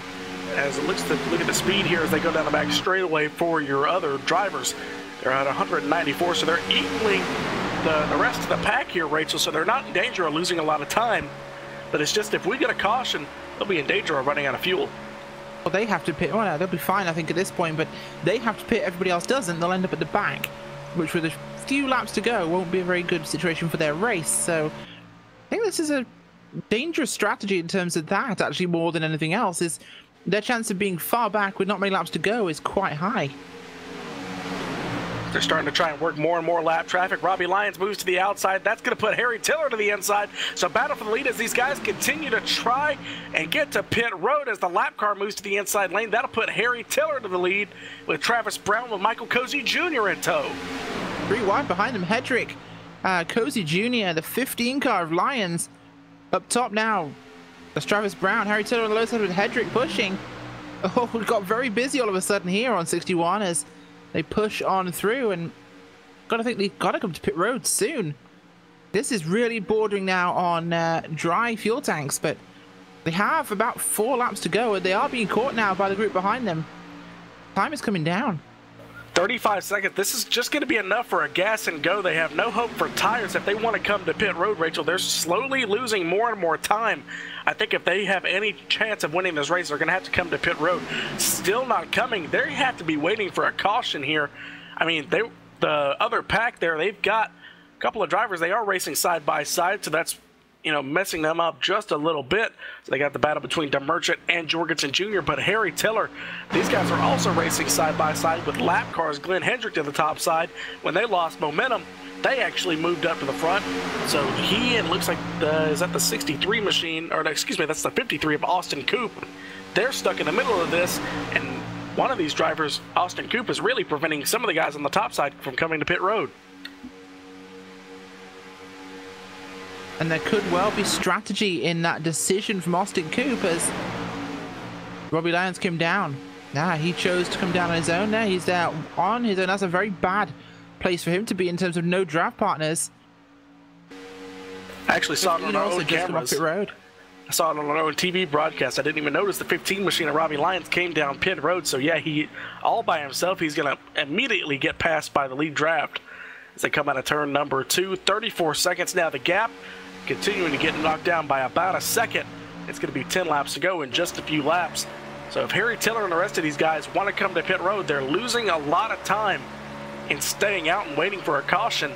as it looks to look at the speed here as they go down the back straightaway for your other drivers. They're at 194, so they're equaling the rest of the pack here, Rachel, so they're not in danger of losing a lot of time. But it's just if we get a caution, they'll be in danger of running out of fuel. Well, they have to pit. Well, no, they'll be fine, I think, at this point, but they have to pit. Everybody else doesn't. They'll end up at the back, which with a few laps to go won't be a very good situation for their race. So I think this is a dangerous strategy in terms of that, actually, more than anything else. Is their chance of being far back with not many laps to go is quite high. They're starting to try and work more and more lap traffic. Robbie Lyons moves to the outside. That's going to put Harry Tiller to the inside. So battle for the lead as these guys continue to try and get to pit road as the lap car moves to the inside lane. That'll put Harry Tiller to the lead with Travis Brown with Michael Cozy Jr. in tow. 3 wide behind them. Hedrick, Cozy Jr., the 15 car of Lyons. Up top now, that's Travis Brown. Harry Tiller on the low side with Hedrick pushing. Oh, we got very busy all of a sudden here on 61 as they push on through, and I think they've got to come to pit road soon. This is really bordering now on dry fuel tanks, but they have about 4 laps to go, and they are being caught now by the group behind them. Time is coming down. 35 seconds. This is just going to be enough for a gas and go. They have no hope for tires if they want to come to pit road, Rachel. They're slowly losing more and more time. I think if they have any chance of winning this race, they're going to have to come to pit road. Still not coming. They have to be waiting for a caution here. I mean, the other pack there, they've got a couple of drivers. They are racing side by side, so that's, you know, messing them up just a little bit. So they got the battle between DeMerchant and Jorgensen Jr., but Harry Tiller, these guys are also racing side by side with lap cars. Glenn Hendrick to the top side. When they lost momentum, they actually moved up to the front. So he, and looks like is that the 63 machine, or excuse me, that's the 53 of Austin Coop. They're stuck in the middle of this, and one of these drivers, Austin Coop, is really preventing some of the guys on the top side from coming to pit road. And there could well be strategy in that decision from Austin Coop as Robbie Lyons came down. Nah, he chose to come down on his own. Now he's there on his own. That's a very bad place for him to be in terms of no draft partners. I actually saw it on our own cameras. Pit road. I saw it on our own TV broadcast. I didn't even notice the 15 machine of Robbie Lyons came down pit road. So yeah, he all by himself. He's going to immediately get passed by the lead draft as they come out of turn number 2. 34 seconds now. The gap continuing to get knocked down by about a second. It's going to be 10 laps to go in just a few laps. So if Harry Tiller and the rest of these guys want to come to pit road, they're losing a lot of time in staying out and waiting for a caution.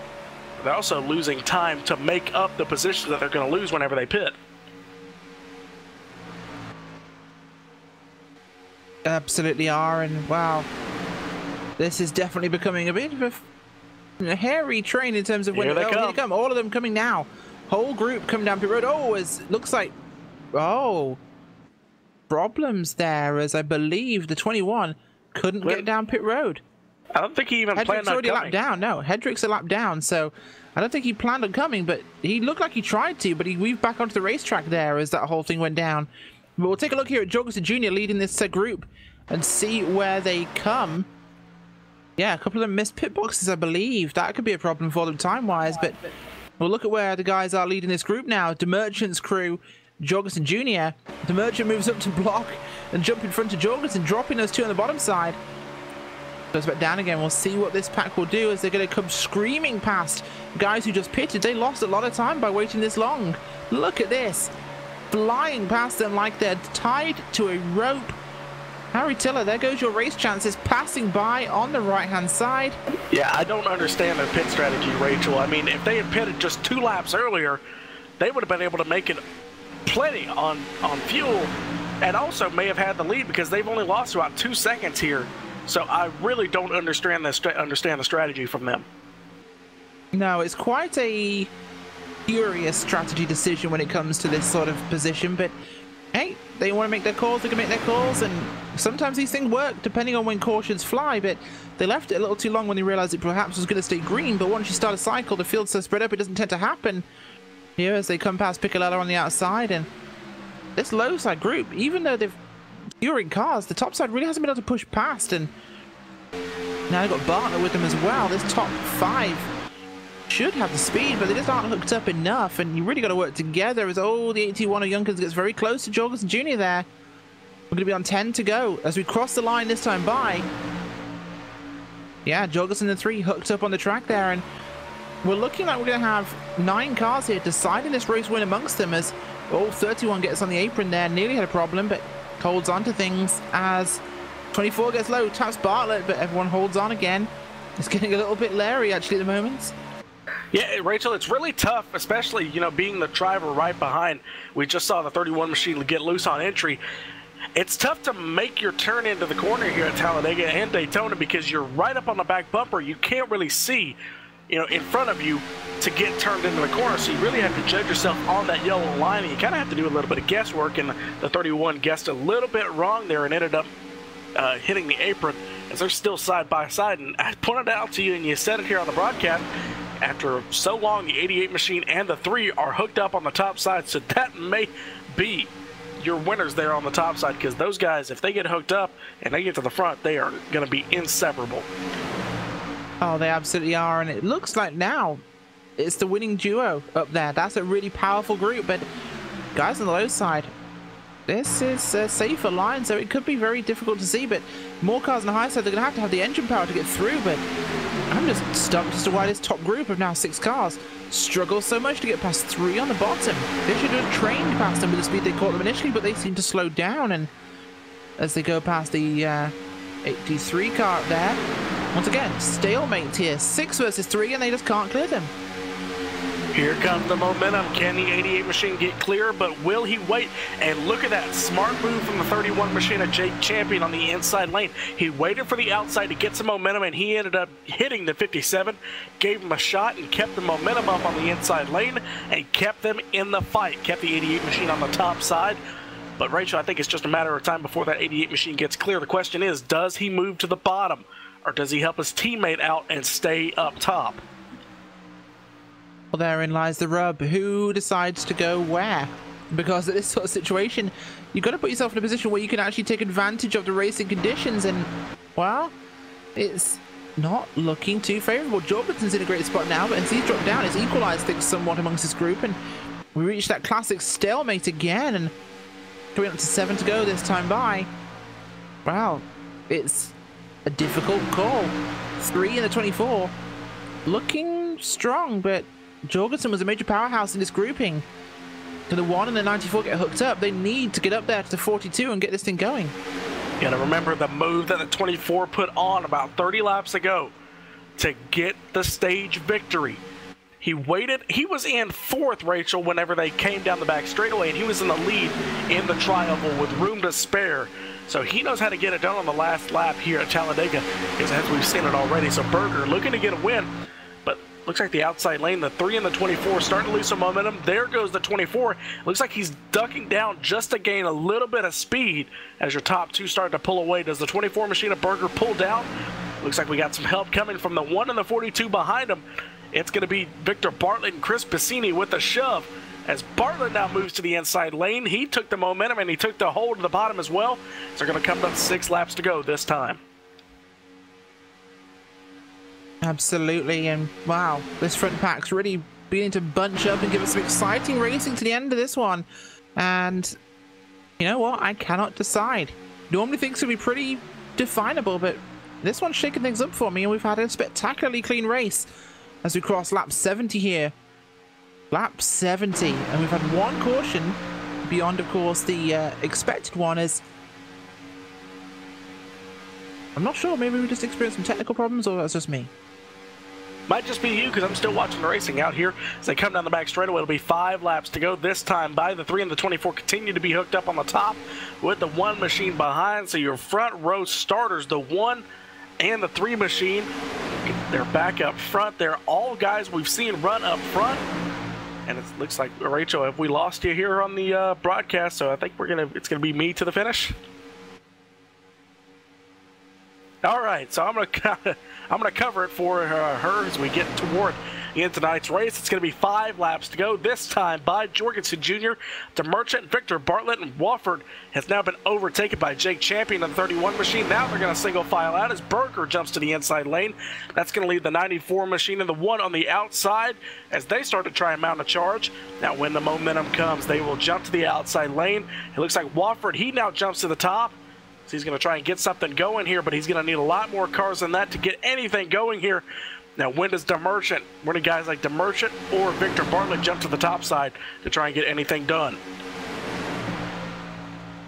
They're also losing time to make up the positions that they're going to lose whenever they pit. Absolutely are, and wow, this is definitely becoming a bit of a hairy train in terms of when they come. All of them coming now. Whole group coming down pit road. Oh, it looks like, oh, problems there, as I believe the 21 couldn't get down pit road. I don't think he even planned on coming. Already a lap down. No, Hedrick's a lap down, so I don't think he planned on coming, but he looked like he tried to, but he weaved back onto the racetrack there as that whole thing went down. But we'll take a look here at Jorgensen Jr. leading this group and see where they come. Yeah, a couple of them missed pit boxes, I believe. That could be a problem for them time-wise, but we'll look at where the guys are leading this group now. DeMerchant's crew, Jorgensen Jr. DeMerchant moves up to block and jump in front of Jorgensen, dropping those two on the bottom side. Goes back down again. We'll see what this pack will do as they're going to come screaming past guys who just pitted. They lost a lot of time by waiting this long. Look at this. Flying past them like they're tied to a rope. Harry Tiller, there goes your race chances, passing by on the right-hand side. Yeah, I don't understand their pit strategy, Rachel. I mean, if they had pitted just 2 laps earlier, they would have been able to make it plenty on fuel and also may have had the lead because they've only lost about 2 seconds here. So I really don't understand the strategy from them. No, it's quite a curious strategy decision when it comes to this sort of position, but hey, they want to make their calls, they can make their calls, and sometimes these things work depending on when cautions fly, but they left it a little too long when they realized it perhaps was going to stay green, but once you start a cycle, the field's so spread up, it doesn't tend to happen. Here as they come past Piccolella on the outside, and this low side group, even though they've fewer cars, the top side really hasn't been able to push past, and now they've got Bartlett with them as well. This top 5 should have the speed, but they just aren't hooked up enough, and you really got to work together as the 81 of Junkers gets very close to Jorgensen Jr. there. We're going to be on 10 to go as we cross the line this time by. Yeah, Jorgensen and 3 hooked up on the track there, and we're looking like we're going to have 9 cars here deciding this race win amongst them as 31 gets on the apron there, nearly had a problem, but holds on to things as 24 gets low, taps Bartlett, but everyone holds on again. It's getting a little bit leery actually at the moment. Yeah, Rachel, it's really tough, especially, you know, being the driver right behind. We just saw the 31 machine get loose on entry. It's tough to make your turn into the corner here at Talladega and Daytona because you're right up on the back bumper. You can't really see, you know, in front of you to get turned into the corner, so you really have to judge yourself on that yellow line, and you kind of have to do a little bit of guesswork, and the 31 guessed a little bit wrong there and ended up hitting the apron as they're still side by side. And I pointed out to you, and you said it here on the broadcast, after so long, the 88 machine and the 3 are hooked up on the top side, so that may be your winners there on the top side, because those guys, if they get hooked up and they get to the front, they are going to be inseparable. Oh, they absolutely are, and it looks like now it's the winning duo up there. That's a really powerful group, but guys on the low side, this is a safer line, so it could be very difficult to see, but more cars on the high side, they're going to have the engine power to get through, but I'm just stumped as to why this top group of now 6 cars struggles so much to get past 3 on the bottom. They should have trained past them with the speed they caught them initially, but they seem to slow down, and as they go past the 83 car up there, once again, stalemate here. 6 versus 3, and they just can't clear them. Here comes the momentum. Can the 88 machine get clear, but will he wait? And look at that smart move from the 31 machine of Jake Champion on the inside lane. He waited for the outside to get some momentum, and he ended up hitting the 57, gave him a shot, and kept the momentum up on the inside lane, and kept them in the fight. Kept the 88 machine on the top side. But Rachel, I think it's just a matter of time before that 88 machine gets clear. The question is, does he move to the bottom, or does he help his teammate out and stay up top? Well, therein lies the rub. Who decides to go where? Because at this sort of situation, you've got to put yourself in a position where you can actually take advantage of the racing conditions, and, well, it's not looking too favorable. Jorgensen's in a great spot now, but as he's dropped down, it's equalized things somewhat amongst this group, and we reach that classic stalemate again, and coming up to 7 to go this time by. Wow, it's a difficult call. 3 in the 24, looking strong, but Jorgensen was a major powerhouse in this grouping. Can the 1 and the 94 get hooked up? They need to get up there to the 42 and get this thing going. You gotta remember the move that the 24 put on about 30 laps ago to get the stage victory. He waited. He was in 4th, Rachel, whenever they came down the back straightaway, and he was in the lead in the tri-oval with room to spare. So he knows how to get it done on the last lap here at Talladega, as we've seen it already. So Berger looking to get a win, but looks like the outside lane, the 3 and the 24 starting to lose some momentum. There goes the 24. Looks like he's ducking down just to gain a little bit of speed as your top 2 start to pull away. Does the 24 machine of Berger pull down? Looks like we got some help coming from the 1 and the 42 behind him. It's going to be Victor Bartlett and Chris Piscini with the shove. As Bartlett now moves to the inside lane, he took the momentum and he took the hold to the bottom as well. So they're going to come up 6 laps to go this time. Absolutely, and wow, this front pack's really beginning to bunch up and give us some exciting racing to the end of this one. And you know what? I cannot decide. Normally things would be pretty definable, but this one's shaking things up for me, and we've had a spectacularly clean race as we cross lap 70 here. Lap 70, and we've had 1 caution beyond, of course, the expected one. Is I'm not sure, maybe we just experienced some technical problems, or that's just me. Might just be you because I'm still watching the racing out here as they come down the back straightaway. It'll be 5 laps to go this time by. The 3 and the 24 continue to be hooked up on the top with the 1 machine behind. So your front row starters, the 1 and the 3 machine, they're back up front. They're all guys we've seen run up front. And it looks like, Rachel, have we lost you here on the broadcast? So I think it's gonna be me to the finish. All right, so I'm gonna cover it for her as we get toward the end of tonight's race. It's gonna be 5 laps to go. This time by Jorgensen Jr. DeMerchant, Victor Bartlett, and Wofford has now been overtaken by Jake Champion in the 31 machine. Now they're gonna single file out as Berger jumps to the inside lane. That's gonna leave the 94 machine and the 1 on the outside as they start to try and mount a charge. Now when the momentum comes, they will jump to the outside lane. It looks like Wofford, he now jumps to the top. So he's going to try and get something going here, but he's going to need a lot more cars than that to get anything going here. Now, when do guys like DeMerchant or Victor Bartlett jump to the top side to try and get anything done?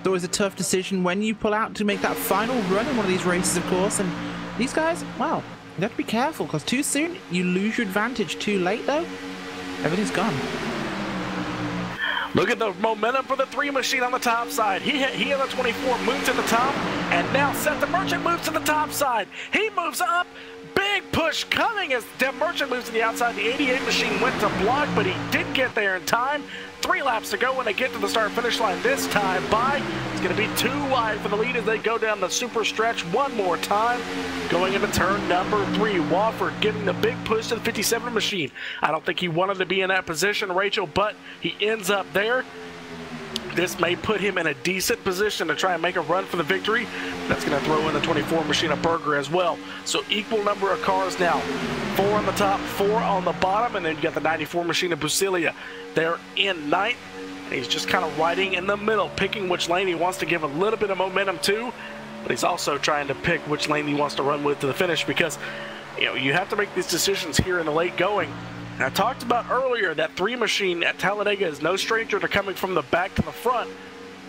It's always a tough decision when you pull out to make that final run in one of these races, of course. And these guys, well, you have to be careful because too soon you lose your advantage. Too late, though, everything's gone. Look at the momentum for the 3 machine on the top side. He and the 24 move to the top, and now Seth DeMerchant moves to the top side. He moves up. Big push coming as DeMerchant moves to the outside. The 88 machine went to block, but he did get there in time. 3 laps to go when they get to the start-finish line this time by. It's going to be too wide for the lead as they go down the super stretch one more time. Going into turn number 3, Wofford giving the big push to the 57 machine. I don't think he wanted to be in that position, Rachel, but he ends up there. This may put him in a decent position to try and make a run for the victory. That's going to throw in the 24 machine of Berger as well. So equal number of cars now. 4 on the top, 4 on the bottom, and then you got the 94 machine of Busilia. They're in 9th, and he's just kind of riding in the middle, picking which lane he wants to give a little bit of momentum to, but he's also trying to pick which lane he wants to run with to the finish because, you know, you have to make these decisions here in the late going. And I talked about earlier that 3 machine at Talladega is no stranger to coming from the back to the front.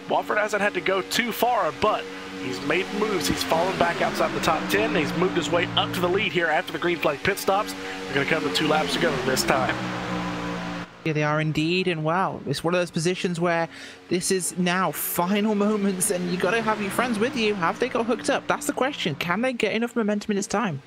Wofford hasn't had to go too far, but he's made moves. He's fallen back outside the top 10. He's moved his way up to the lead here after the green flag pit stops. They're going to come to 2 laps to go this time. Yeah, they are indeed, and wow, it's one of those positions where this is now final moments, and you got to have your friends with you. Have they got hooked up? That's the question. Can they get enough momentum in this time?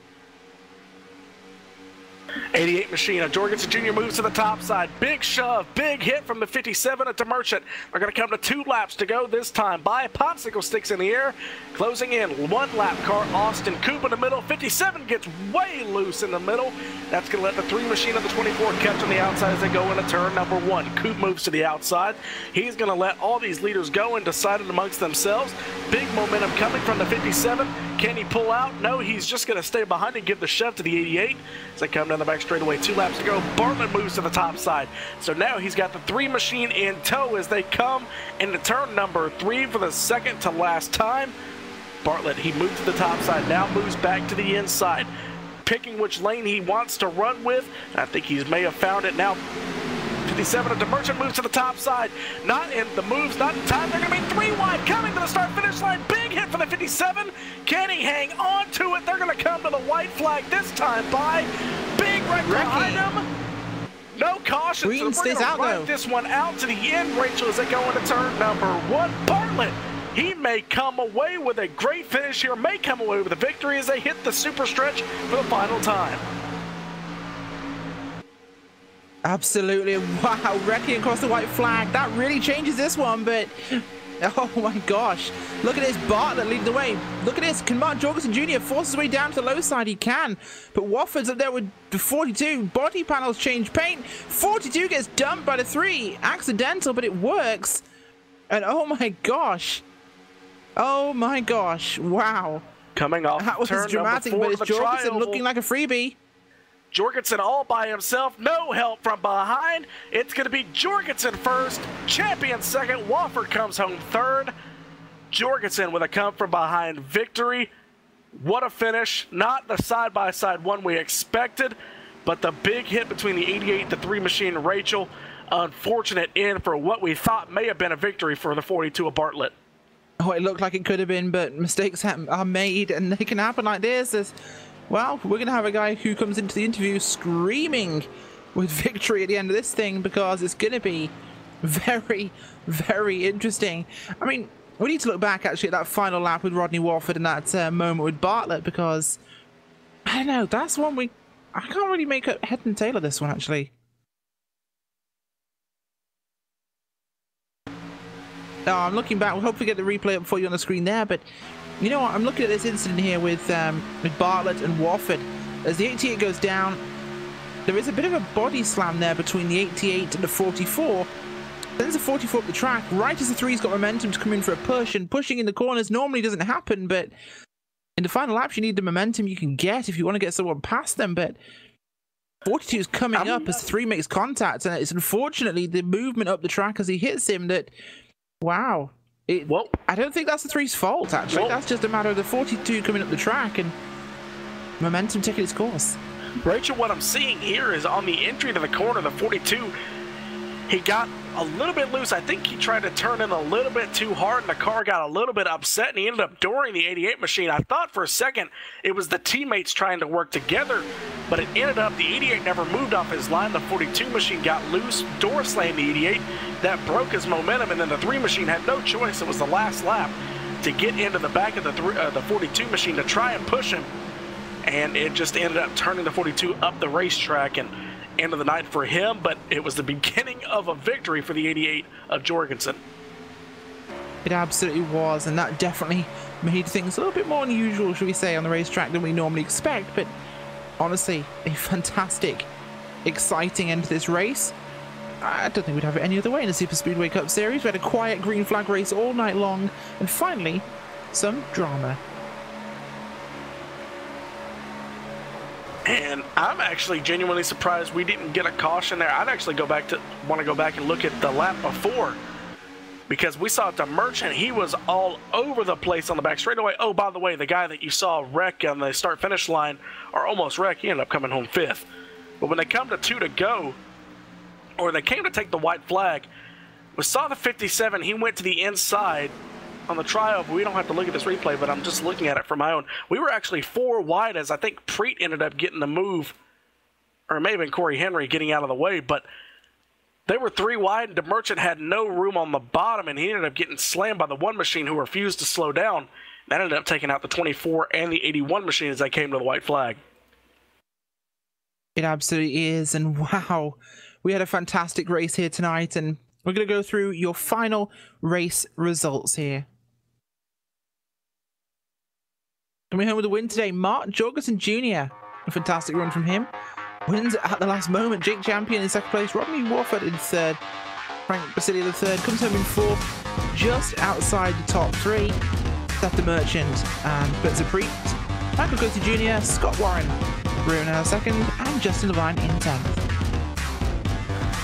88 machine of Jorgensen Jr. moves to the top side. Big shove, big hit from the 57 at DeMerchant. They're going to come to 2 laps to go this time by popsicle sticks in the air. Closing in, 1 lap car, Austin Coop in the middle. 57 gets way loose in the middle. That's going to let the 3 machine of the 24 catch on the outside as they go into turn number 1. Coop moves to the outside. He's going to let all these leaders go and decide it amongst themselves. Big momentum coming from the 57. Can he pull out? No, he's just going to stay behind and give the shove to the 88 as they come down the back straightaway. 2 laps to go. Bartlett moves to the top side. So now he's got the 3 machine in tow as they come into turn number 3 for the second to last time. Bartlett, he moved to the top side, now moves back to the inside, picking which lane he wants to run with. I think he may have found it now. 57 of DeMerchant moves to the top side. Not in the moves, not in time. They're going to be 3 wide coming to the start-finish line. Big hit for the 57. Can he hang on to it? They're going to come to the white flag this time by big wreck behind him. No caution. Green so stays out, though. This one out to the end, Rachel, as they go into turn number 1. Bartlett, he may come away with a great finish here, may come away with a victory as they hit the super stretch for the final time. Absolutely. Wow, wrecking across the white flag. That really changes this one, but oh my gosh. Look at this, Bartlett leading the way. Look at this. Can Mark Jorgensen Jr. force his way down to the low side? He can. But Wofford's up there with the 42. Body panels change paint. 42 gets dumped by the 3. Accidental, but it works. And oh my gosh. Oh my gosh. Wow. Coming off that was turn dramatic, number 4 but it's Jorgensen looking like a freebie. Jorgensen all by himself, no help from behind. It's going to be Jorgensen first, Champion second, Wofford comes home third. Jorgensen with a come from behind victory. What a finish. Not the side-by-side one we expected, but the big hit between the 88 and the 3 machine, Rachel. Unfortunate end for what we thought may have been a victory for the 42 of Bartlett. Oh, it looked like it could have been, but mistakes are made, and they can happen like this. well, we're going to have a guy who comes into the interview screaming with victory at the end of this thing, because it's going to be very, very interesting. I mean, we need to look back actually at that final lap with Rodney Walford and that moment with Bartlett, because I don't know, that's one I can't really make up head and tail of this one actually. Oh, I'm looking back. We'll hopefully get the replay up for you on the screen there, but you know what? I'm looking at this incident here with Bartlett and Walford. As the 88 goes down, there is a bit of a body slam there between the 88 and the 44. Then there's a 44 up the track, right as the 3's got momentum to come in for a push, and pushing in the corners normally doesn't happen, but in the final laps you need the momentum you can get if you want to get someone past them, but 42 is coming up as the 3 makes contact, and it's unfortunately the movement up the track as he hits him that, wow. I don't think that's the 3's fault, actually. That's just a matter of the 42 coming up the track and momentum taking its course. Rachel, what I'm seeing here is on the entry to the corner, the 42, he got a little bit loose. I think he tried to turn in a little bit too hard, and the car got a little bit upset, and he ended up dooring the 88 machine. I thought for a second it was the teammates trying to work together, but it ended up the 88 never moved off his line. The 42 machine got loose, door slammed the 88. That broke his momentum, and then the 3 machine had no choice. It was the last lap to get into the back of the 42 machine to try and push him, and it just ended up turning the 42 up the racetrack, and end of the night for him, but it was the beginning of a victory for the 88 of Jorgensen. It absolutely was, and that definitely made things a little bit more unusual, should we say, on the racetrack than we normally expect, but honestly, a fantastic, exciting end to this race. I don't think we'd have it any other way in the Superspeedway Cup Series. We had a quiet green flag race all night long, and finally, some drama. And I'm actually genuinely surprised we didn't get a caution there. I'd actually want to go back and look at the lap before, because we saw the Merchant, he was all over the place on the back straightaway. Oh, by the way, the guy that you saw wreck on the start-finish line, or almost wreck, he ended up coming home 5th. But when they come to 2 to go, or they came to take the white flag, we saw the 57, he went to the inside on the tryout. We don't have to look at this replay, but I'm just looking at it for my own. We were actually 4 wide, as I think Preet ended up getting the move, or it may have been Corey Henry getting out of the way, but they were 3 wide, and the Merchant had no room on the bottom, and he ended up getting slammed by the 1 machine who refused to slow down. That ended up taking out the 24 and the 81 machine as they came to the white flag. It absolutely is, and wow, we had a fantastic race here tonight, and we're going to go through your final race results here. Coming home with a win today, Mark Jorgensen Jr. A fantastic run from him. Wins at the last moment. Jake Champion in 2nd place. Rodney Walford in 3rd. Frank Basilia the 3rd. Comes home in 4th. Just outside the top 3. Seth the Merchant and Spencer Preet. Michael Costa Jr. Scott Warren. Bruno 2nd. And Justin Levine in 10th.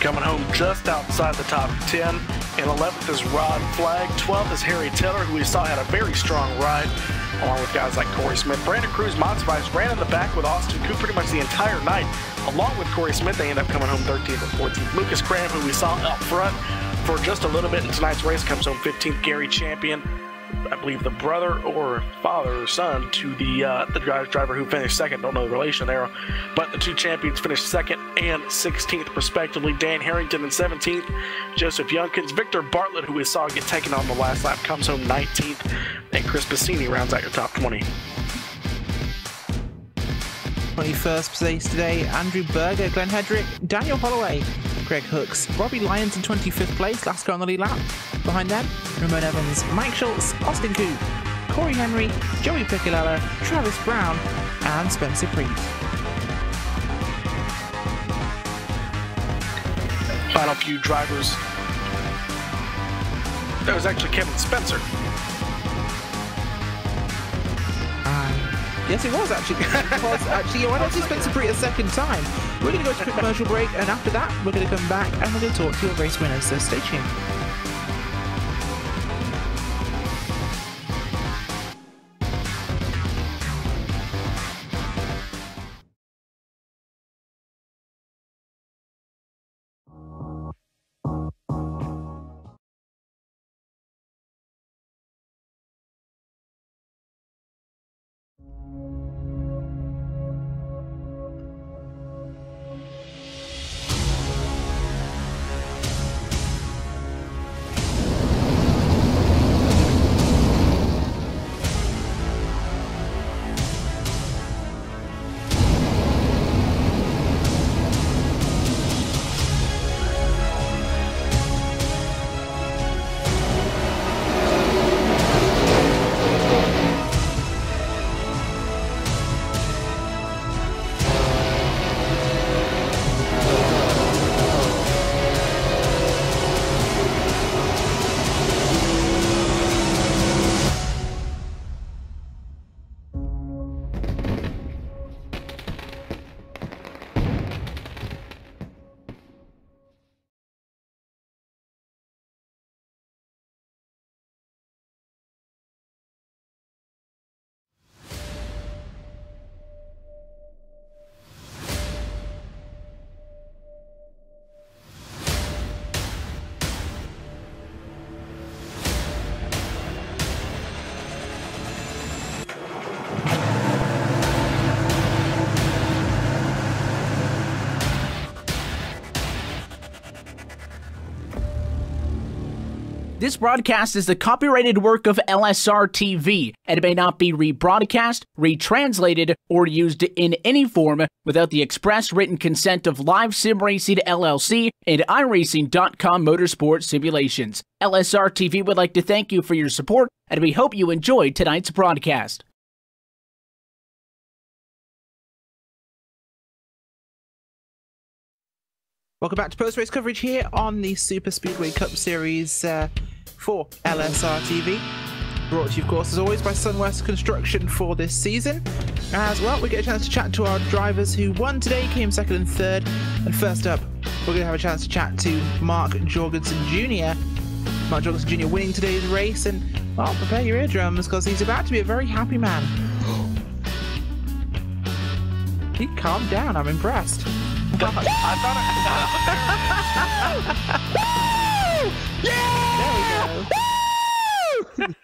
Coming home just outside the top 10. In 11th is Rod Flagg. 12th is Harry Taylor, who we saw had a very strong ride, along with guys like Corey Smith. Brandon Cruz, Monsivice ran in the back with Austin Koo pretty much the entire night. Along with Corey Smith, they end up coming home 13th or 14th. Lucas Cram, who we saw up front for just a little bit in tonight's race, comes home 15th. Gary Champion, I believe the brother or father or son to the driver who finished 2nd. Don't know the relation there, but the 2 champions finished 2nd and 16th respectively. Dan Harrington in 17th. Joseph Youngkins. Victor Bartlett, who we saw get taken on the last lap, comes home 19th. And Chris Bassini rounds out your top 20. 21st place today, Andrew Berger, Glenn Hedrick, Daniel Holloway, Greg Hooks, Robbie Lyons in 25th place, last car on the lead lap. Behind them, Ramon Evans, Mike Schultz, Austin Koo, Corey Henry, Joey Piccolella, Travis Brown, and Spencer Preet. Final few drivers. That was actually Kevin Spencer. Yes, it was actually. Why don't you Spencer Preet a 2nd time? We're going to go to a quick commercial break, and after that, we're going to come back and we're going to talk to your race winners, so stay tuned. This broadcast is the copyrighted work of LSRTV, and it may not be rebroadcast, retranslated, or used in any form without the express written consent of Live Sim Racing LLC and iRacing.com Motorsport Simulations. LSRTV would like to thank you for your support, and we hope you enjoyed tonight's broadcast. Welcome back to post-race coverage here on the Superspeedway Cup Series for LSRTV. Brought to you, of course, as always, by Sunwest Construction for this season. As well, we get a chance to chat to our drivers who won today, came second and third. And first up, we're going to have a chance to chat to Mark Jorgensen Jr. Mark Jorgensen Jr. winning today's race, and, well, prepare your eardrums, because he's about to be a very happy man. He calmed down, I'm impressed. I thought There we go.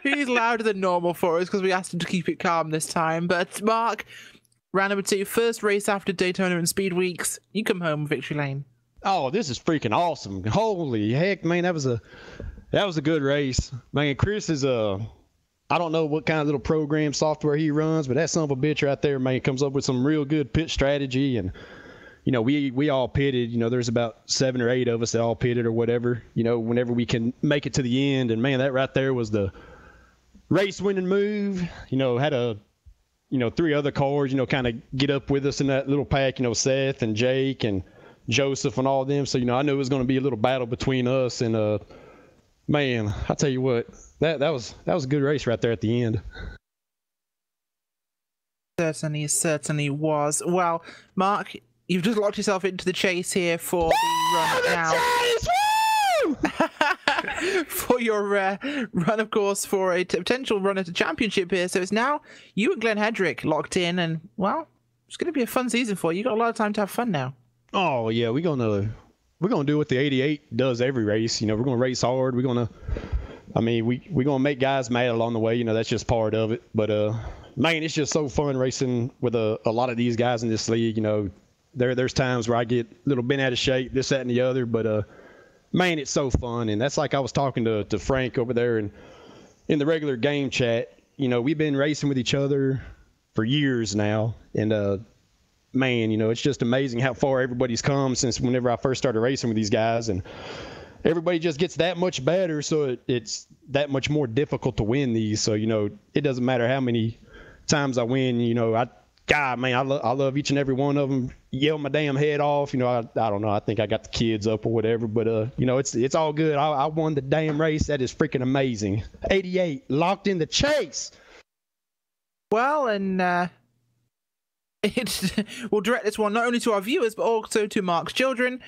He's louder than normal for us because we asked him to keep it calm this time. But Mark, round number 2, first race after Daytona and Speed Weeks. You come home victory lane. Oh, this is freaking awesome! Holy heck, man, that was a good race, man. Chris is I don't know what kind of little program software he runs, but that son of a bitch right there, man, comes up with some real good pit strategy. And you know, we all pitted. You know, there's about 7 or 8 of us that all pitted or whatever. You know, whenever we can make it to the end, and man, that right there was the race-winning move. You know, had 3 other cars, you know, kind of get up with us in that little pack. You know, Seth and Jake and Joseph and all of them. So you know, I knew it was going to be a little battle between us. And man, I tell you what, that was a good race right there at the end. Certainly was. Well, Mark, you've just locked yourself into the chase here for the run now. For your run, of course, for a potential run at a championship here. So it's now you and Glenn Hedrick locked in, and, well, it's going to be a fun season for you. You've got a lot of time to have fun now. Oh, yeah, we're gonna do what the 88 does every race. You know, we're going to race hard. We're going to make guys mad along the way. You know, that's just part of it. But, man, it's just so fun racing with a lot of these guys in this league. You know, there's times where I get a little bent out of shape, this, that, and the other. But, man, it's so fun. And that's like I was talking to Frank over there in the regular game chat. You know, we've been racing with each other for years now. And, man, you know, it's just amazing how far everybody's come since whenever I first started racing with these guys. And everybody just gets that much better, so it's that much more difficult to win these. So, you know, it doesn't matter how many times I win. You know, I love each and every one of them. Yell my damn head off. You know, I don't know. I think I got the kids up or whatever. But, you know, it's all good. I won the damn race. That is freaking amazing. 88, locked in the chase. Well, and we'll direct this one not only to our viewers, but also to Mark's children.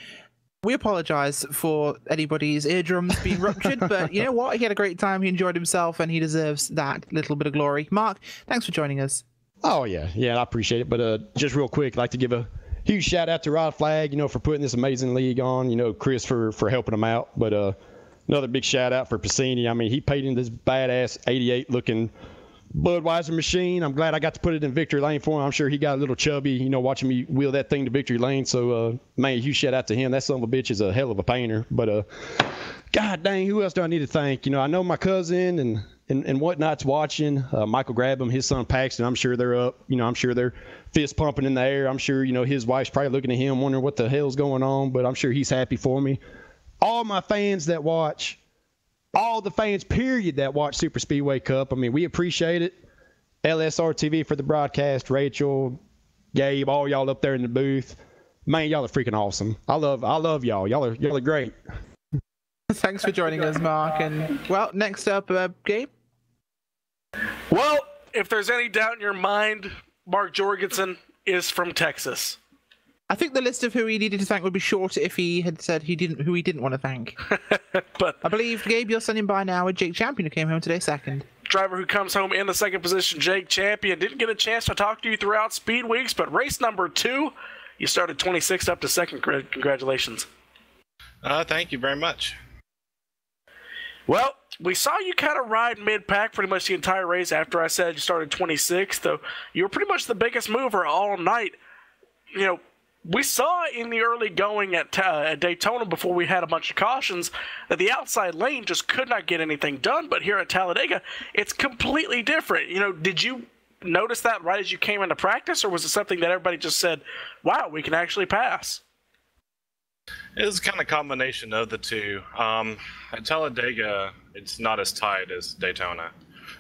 We apologize for anybody's eardrums being ruptured, but you know what? He had a great time. He enjoyed himself, and he deserves that little bit of glory. Mark, thanks for joining us. Oh, yeah, I appreciate it. But just real quick, I'd like to give a huge shout-out to Rod Flagg, you know, for putting this amazing league on. You know, Chris for helping him out. But another big shout-out for Piscini. I mean, he paid in this badass 88-looking Budweiser machine. I'm glad I got to put it in victory lane for him. I'm sure he got a little chubby, you know, watching me wheel that thing to victory lane. So, man, huge shout out to him. That son of a bitch is a hell of a painter. But, God dang, who else do I need to thank? You know, I know my cousin and whatnot's watching. Michael Grabham, his son Paxton, I'm sure they're up. You know, I'm sure they're fist pumping in the air. I'm sure, you know, his wife's probably looking at him wondering what the hell's going on. But I'm sure he's happy for me. All my fans that watch. All the fans, period, that watch Super Speedway Cup. I mean, we appreciate it. LSRTV for the broadcast. Rachel, Gabe, all y'all up there in the booth. Man, y'all are freaking awesome. I love y'all. Y'all are great. Thanks for joining us, Mark. And, well, next up, Gabe. Well, if there's any doubt in your mind, Mark Jorgensen is from Texas. I think the list of who he needed to thank would be shorter if he had said who he didn't want to thank. But I believe, Gabe, you're standing by now with Jake Champion, who came home today second. Driver who comes home in the second position, Jake Champion. Didn't get a chance to talk to you throughout Speed Weeks, but race number 2, you started 26th up to second. Congratulations. Thank you very much. Well, we saw you kind of ride mid-pack pretty much the entire race after I said you started 26th, though you were pretty much the biggest mover all night. You know, we saw in the early going at Daytona before we had a bunch of cautions that the outside lane just could not get anything done. But here at Talladega, it's completely different. You know, did you notice that right as you came into practice, or was it something that everybody just said, wow, we can actually pass? It was kind of a combination of the two. At Talladega, it's not as tight as Daytona.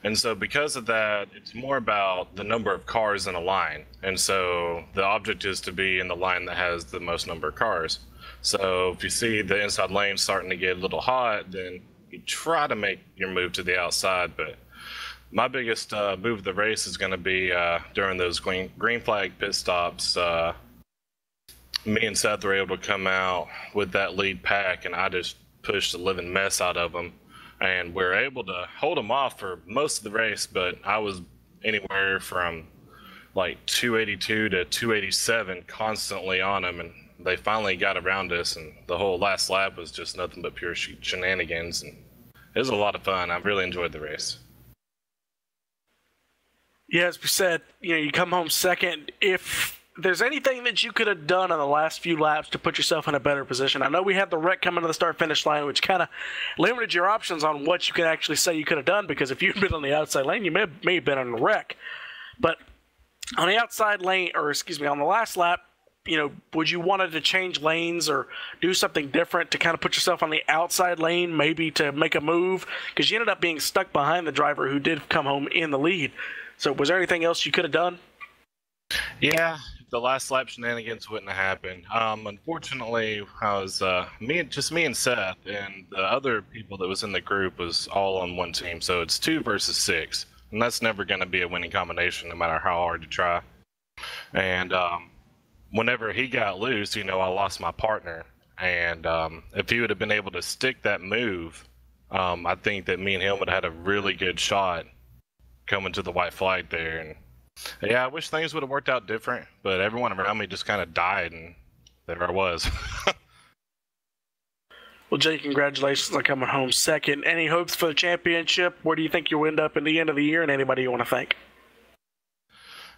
And so because of that, it's more about the number of cars in a line. And so the object is to be in the line that has the most number of cars. So if you see the inside lane starting to get a little hot, then you try to make your move to the outside. But my biggest move of the race is going to be during those green flag pit stops. Me and Seth were able to come out with that lead pack, and I just pushed the living mess out of them. And we were able to hold them off for most of the race, but I was anywhere from like 282 to 287 constantly on them, and they finally got around us, and the whole last lap was just nothing but pure shenanigans, and it was a lot of fun. I really enjoyed the race. Yeah, as we said, you know, you come home second. If there's anything that you could have done on the last few laps to put yourself in a better position, I know we had the wreck coming to the start-finish line, which kind of limited your options on what you could actually say you could have done, because if you'd been on the outside lane, you may have been in a wreck. But on the outside lane, or excuse me, on the last lap, you know, would you wanted to change lanes or do something different to kind of put yourself on the outside lane, maybe to make a move? Because you ended up being stuck behind the driver who did come home in the lead. So was there anything else you could have done? Yeah, the last lap shenanigans wouldn't have happened. Unfortunately, I was me and Seth, and the other people that was in the group was all on one team. So it's 2 versus 6, and that's never going to be a winning combination, no matter how hard you try. And whenever he got loose, you know, I lost my partner. And if he would have been able to stick that move, I think that me and him would have had a really good shot coming to the white flag there. And yeah, I wish things would have worked out different, but everyone around me just kind of died, and there I was. Well, Jay, congratulations on coming home second. Any hopes for the championship? Where do you think you'll end up in the end of the year, and anybody you want to thank?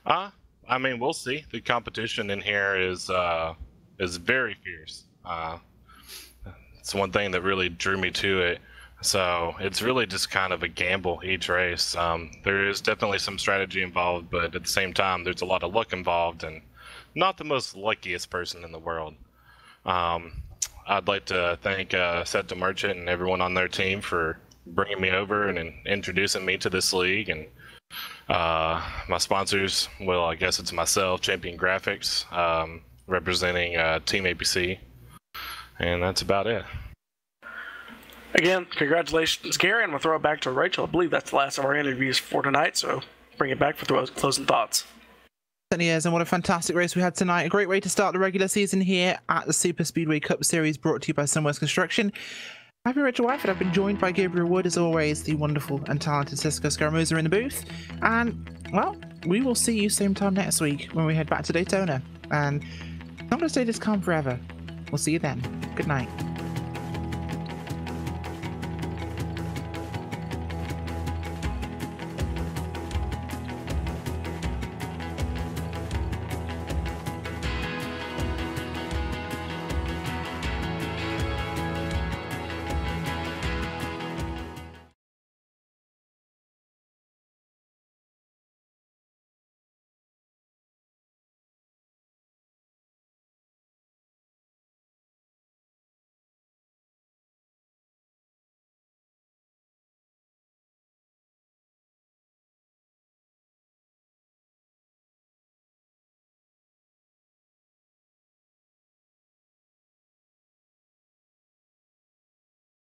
I mean, we'll see. The competition in here is very fierce. It's one thing that really drew me to it. So it's really just kind of a gamble each race. There is definitely some strategy involved, but at the same time, there's a lot of luck involved, and not the most luckiest person in the world. I'd like to thank Seth DeMerchant and everyone on their team for bringing me over and introducing me to this league. And my sponsors, well, I guess it's myself, Champion Graphics, representing Team ABC. And that's about it. Again, congratulations, Gary. I'm going to throw it back to Rachel. I believe that's the last of our interviews for tonight, so bring it back for closing thoughts. Certainly is, and what a fantastic race we had tonight. A great way to start the regular season here at the Superspeedway Cup Series, brought to you by Sunwest Construction. I've been Rachel Wyford. I've been joined by Gabriel Wood, as always, the wonderful and talented Cisco Scaramuza in the booth. And, well, we will see you same time next week when we head back to Daytona. And I'm not going to stay this calm forever. We'll see you then. Good night.